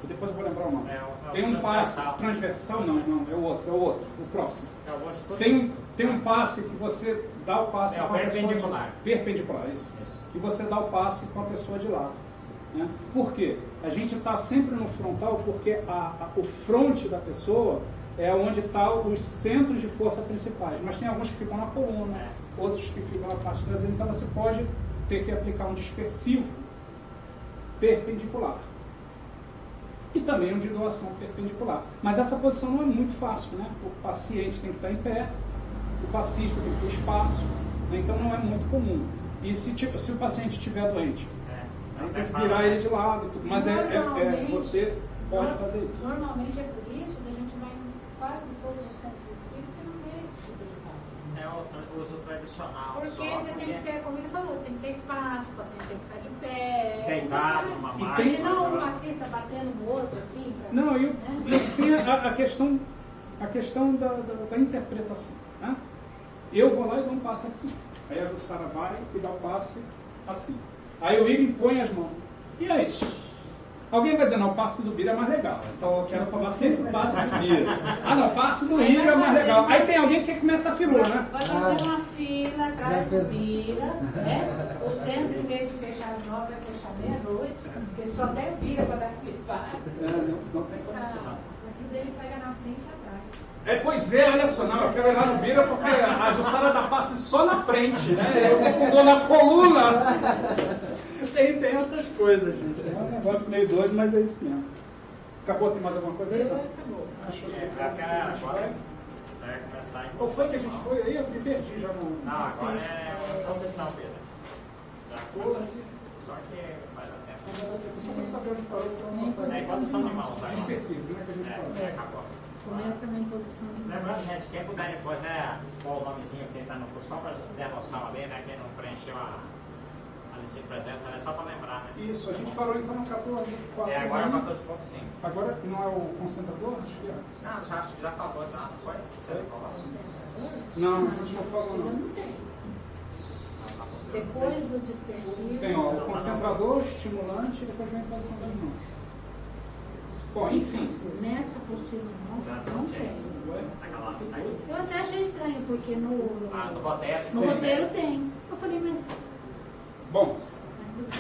Depois eu vou lembrar o nome. Tem um passe transversal, não, é o outro, o próximo. Tem um passe que você dá o passe com a perpendicular. Perpendicular, isso. Que você dá o passe com a pessoa de lado. Né? Por quê? A gente está sempre no frontal porque o fronte da pessoa é onde estão os centros de força principais, mas tem alguns que ficam na coluna, outros que ficam na parte traseira, então você pode ter que aplicar um dispersivo perpendicular e também um de doação perpendicular. Mas essa posição não é muito fácil, né? O paciente tem que estar em pé, o passista tem que ter espaço, né? Então não é muito comum. E se o paciente estiver doente, aí tem que virar ele de lado, mas você pode fazer isso. Normalmente é por isso que a gente vai em quase todos os centros espíritas e não vê esse tipo de passe. É o uso tradicional. Porque você tem que ter, como ele falou, você tem que ter espaço, o paciente tem que ficar de pé. Deitado, numa máquina. Imagina um passista batendo no outro, assim. Não, e tem a questão da interpretação. Né? Eu vou lá e dou um passe assim. Aí a Jussara vai e dá o passe assim. Aí o Iri põe as mãos. E aí? Alguém vai dizer, não, o passe do Bira é mais legal. Então eu quero falar sempre o passe do Bira. Ah, não, o passe do Rio é mais legal. Aí tem alguém que começa a firula, né? Vai fazer uma fila atrás do Bira, né? O centro, em vez de fechar às 9, vai fechar meia-noite, porque só tem o Bira para dar clipado. Não tem condição. Aqui dele pega na frente e atrás. Pois é, olha só, não, eu quero ir lá no Bira porque a Jussara dá passe só na frente, né? Eu tô com dor na coluna. Tem essas coisas, gente. É um negócio meio doido, mas é isso mesmo. Acabou? Tem mais alguma coisa aí? Acabou. Achou que Agora vai começar Qual foi que a gente foi aí? Eu me perdi já no... Não, agora é posição, Pedro. Já começa, só que vai dar tempo. Só para saber onde parou, então não É posição de mãos agora. específico, né? Que a gente falou. Acabou. Começa na imposição de mãos. Lembrando, gente, quem puder depois, né, pôr o nomezinho que está no curso, só para ter a noção ali, né, quem não preencheu a licença de presença, né, só para lembrar, né. Isso, a gente parou então no 14, 4. Agora é 14.5. Agora não é o concentrador? Acho que é. Não, acho que já falou já, não foi? Você falou? Não, a gente não falou não. Não tem. Depois do dispersivo. Tem, ó, o concentrador, estimulante e depois vem a posição das mãos. Bom, enfim. Nessa postura não tem. Tá calado, tá aí. Eu até achei estranho, porque no roteiro roteiro tem. Eu falei, mas. Bom,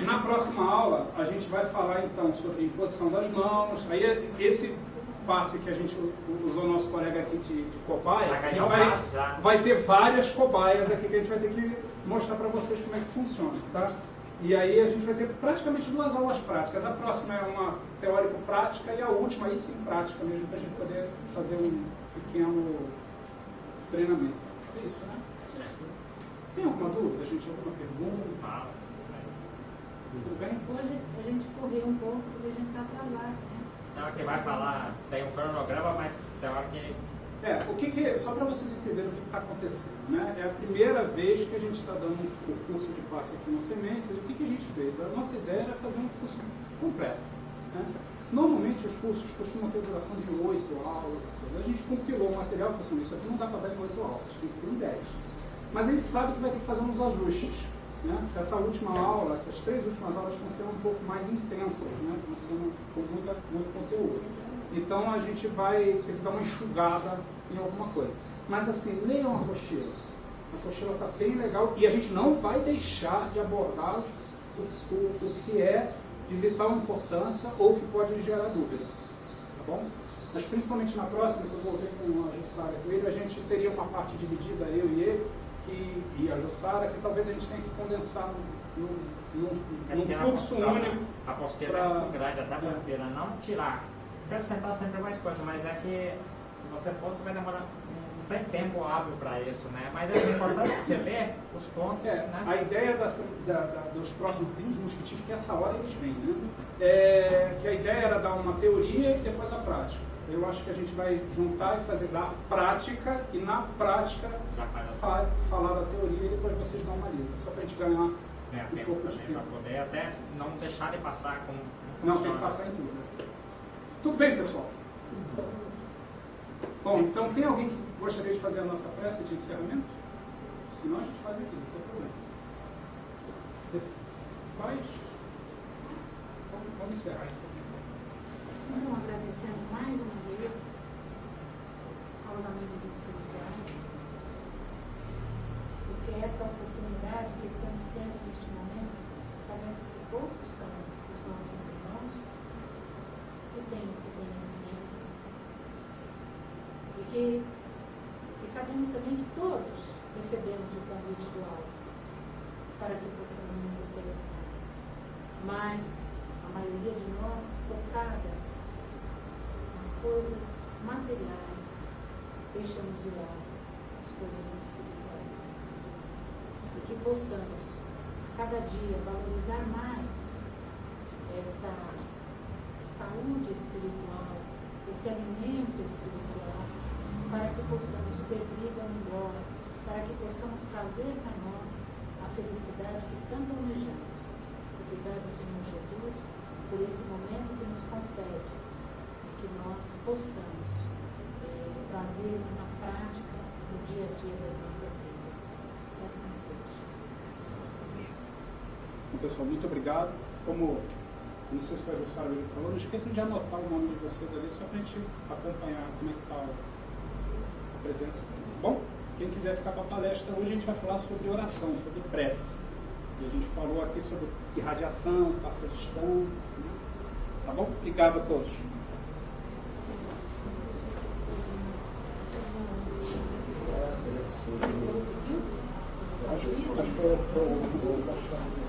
na próxima aula a gente vai falar então sobre posição das mãos. Aí esse passe que a gente usou nosso colega aqui de cobaia, a gente vai ter várias cobaias aqui que a gente vai ter que mostrar para vocês como é que funciona, tá? E aí a gente vai ter praticamente 2 aulas práticas. A próxima é uma teórico-prática e a última aí sim prática mesmo, para a gente poder fazer um pequeno treinamento. É isso, né? Tem alguma dúvida, gente? Alguma pergunta? Tudo bem? Hoje a gente correu um pouco porque a gente está atrasado, né? Tem hora que vai falar, tem um cronograma, mas tem hora que... só para vocês entenderem o que está acontecendo, né? É a primeira vez que a gente está dando um curso de passe aqui no Sementes. E o que a gente fez? A nossa ideia era fazer um curso completo, né? Normalmente os cursos costumam ter duração de 8 aulas. A gente compilou o material e falou assim, isso aqui não dá para dar em 8 aulas, tem que ser em 10. Mas a gente sabe que vai ter que fazer uns ajustes, né? Essa última aula, essas 3 últimas aulas vão ser um pouco mais intensas, né? Vão ser com muito conteúdo. Então a gente vai ter que dar uma enxugada em alguma coisa. Mas assim, leiam a apostila. A apostila está bem legal e a gente não vai deixar de abordar o que é de vital importância ou que pode gerar dúvida. Tá bom? Mas principalmente na próxima, que eu vou ver com a Jussara e com ele, a gente teria uma parte dividida, eu e ele, e a Jussara, que talvez a gente tenha que condensar num fluxo único. A apostila é muito grande, até para pena não tirar. Acrescentar sempre mais coisas, mas é que se você for, você vai demorar, não tem tempo hábil para isso, né? Mas é importante você ler os pontos, né? A ideia dos próximos vídeos, mosquitinhos, que essa hora eles vêm, né? Que a ideia era dar uma teoria e depois a prática. Eu acho que a gente vai juntar e fazer da prática e na prática falar da teoria e depois vocês dão uma lida, só para a gente ganhar um pouco de tempo. Para poder até não deixar de passar como não, tem que passar em tudo. Tudo bem, pessoal? Bom, então tem alguém que gostaria de fazer a nossa prece de encerramento? Senão a gente faz aqui, não tem problema. Você faz? Vamos encerrar. Então, agradecendo mais uma vez aos amigos espirituais, porque esta oportunidade que estamos tendo neste momento, sabemos que poucos são os nossos irmãos que têm esse conhecimento e sabemos também que todos recebemos o convite do alto para que possamos nos interessar, mas a maioria de nós focada nas coisas materiais, deixamos de lado as coisas espirituais e que possamos cada dia valorizar mais essa saúde espiritual, esse alimento espiritual, para que possamos ter vida melhor, para que possamos trazer para nós a felicidade que tanto almejamos. Obrigado, Senhor Jesus, por esse momento que nos concede, que nós possamos trazer na prática no dia a dia das nossas vidas. Que assim seja. Bom, pessoal, muito obrigado. Como não sei se o professor Sara falou, não esqueçam de anotar o nome de vocês ali, só para a gente acompanhar como é que está a presença. Bom, quem quiser ficar para a palestra, hoje a gente vai falar sobre oração, sobre prece. E a gente falou aqui sobre irradiação, passa distância, né? Tá bom? Obrigado a todos. Acho que eu estou baixando.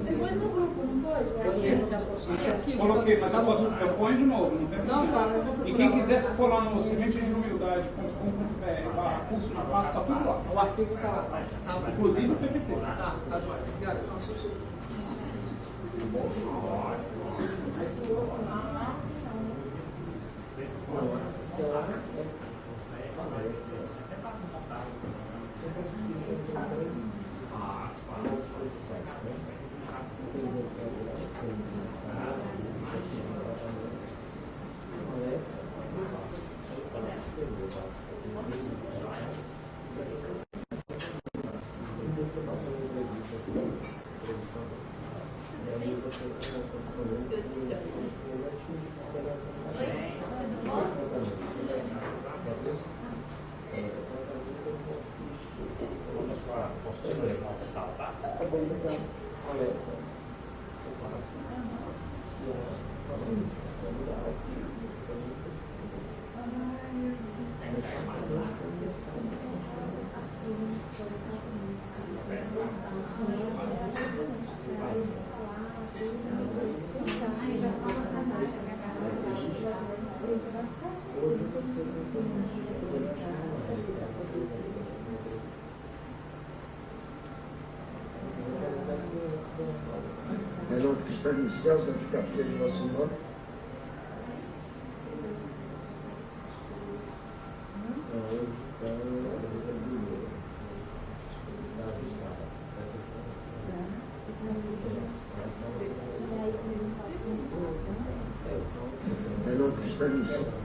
Depois no grupo, não pôs? Coloquei, mas eu ponho de novo, não tem problema. E quem quiser, se for lá no sementesdehumildade.com.br, curso na pasta, tá tudo lá. O arquivo está lá. Tá, Inclusive o PPT. tá jóia. Obrigado. É nosso que está no céu, santificado seja o vosso nome. É nosso que está no céu.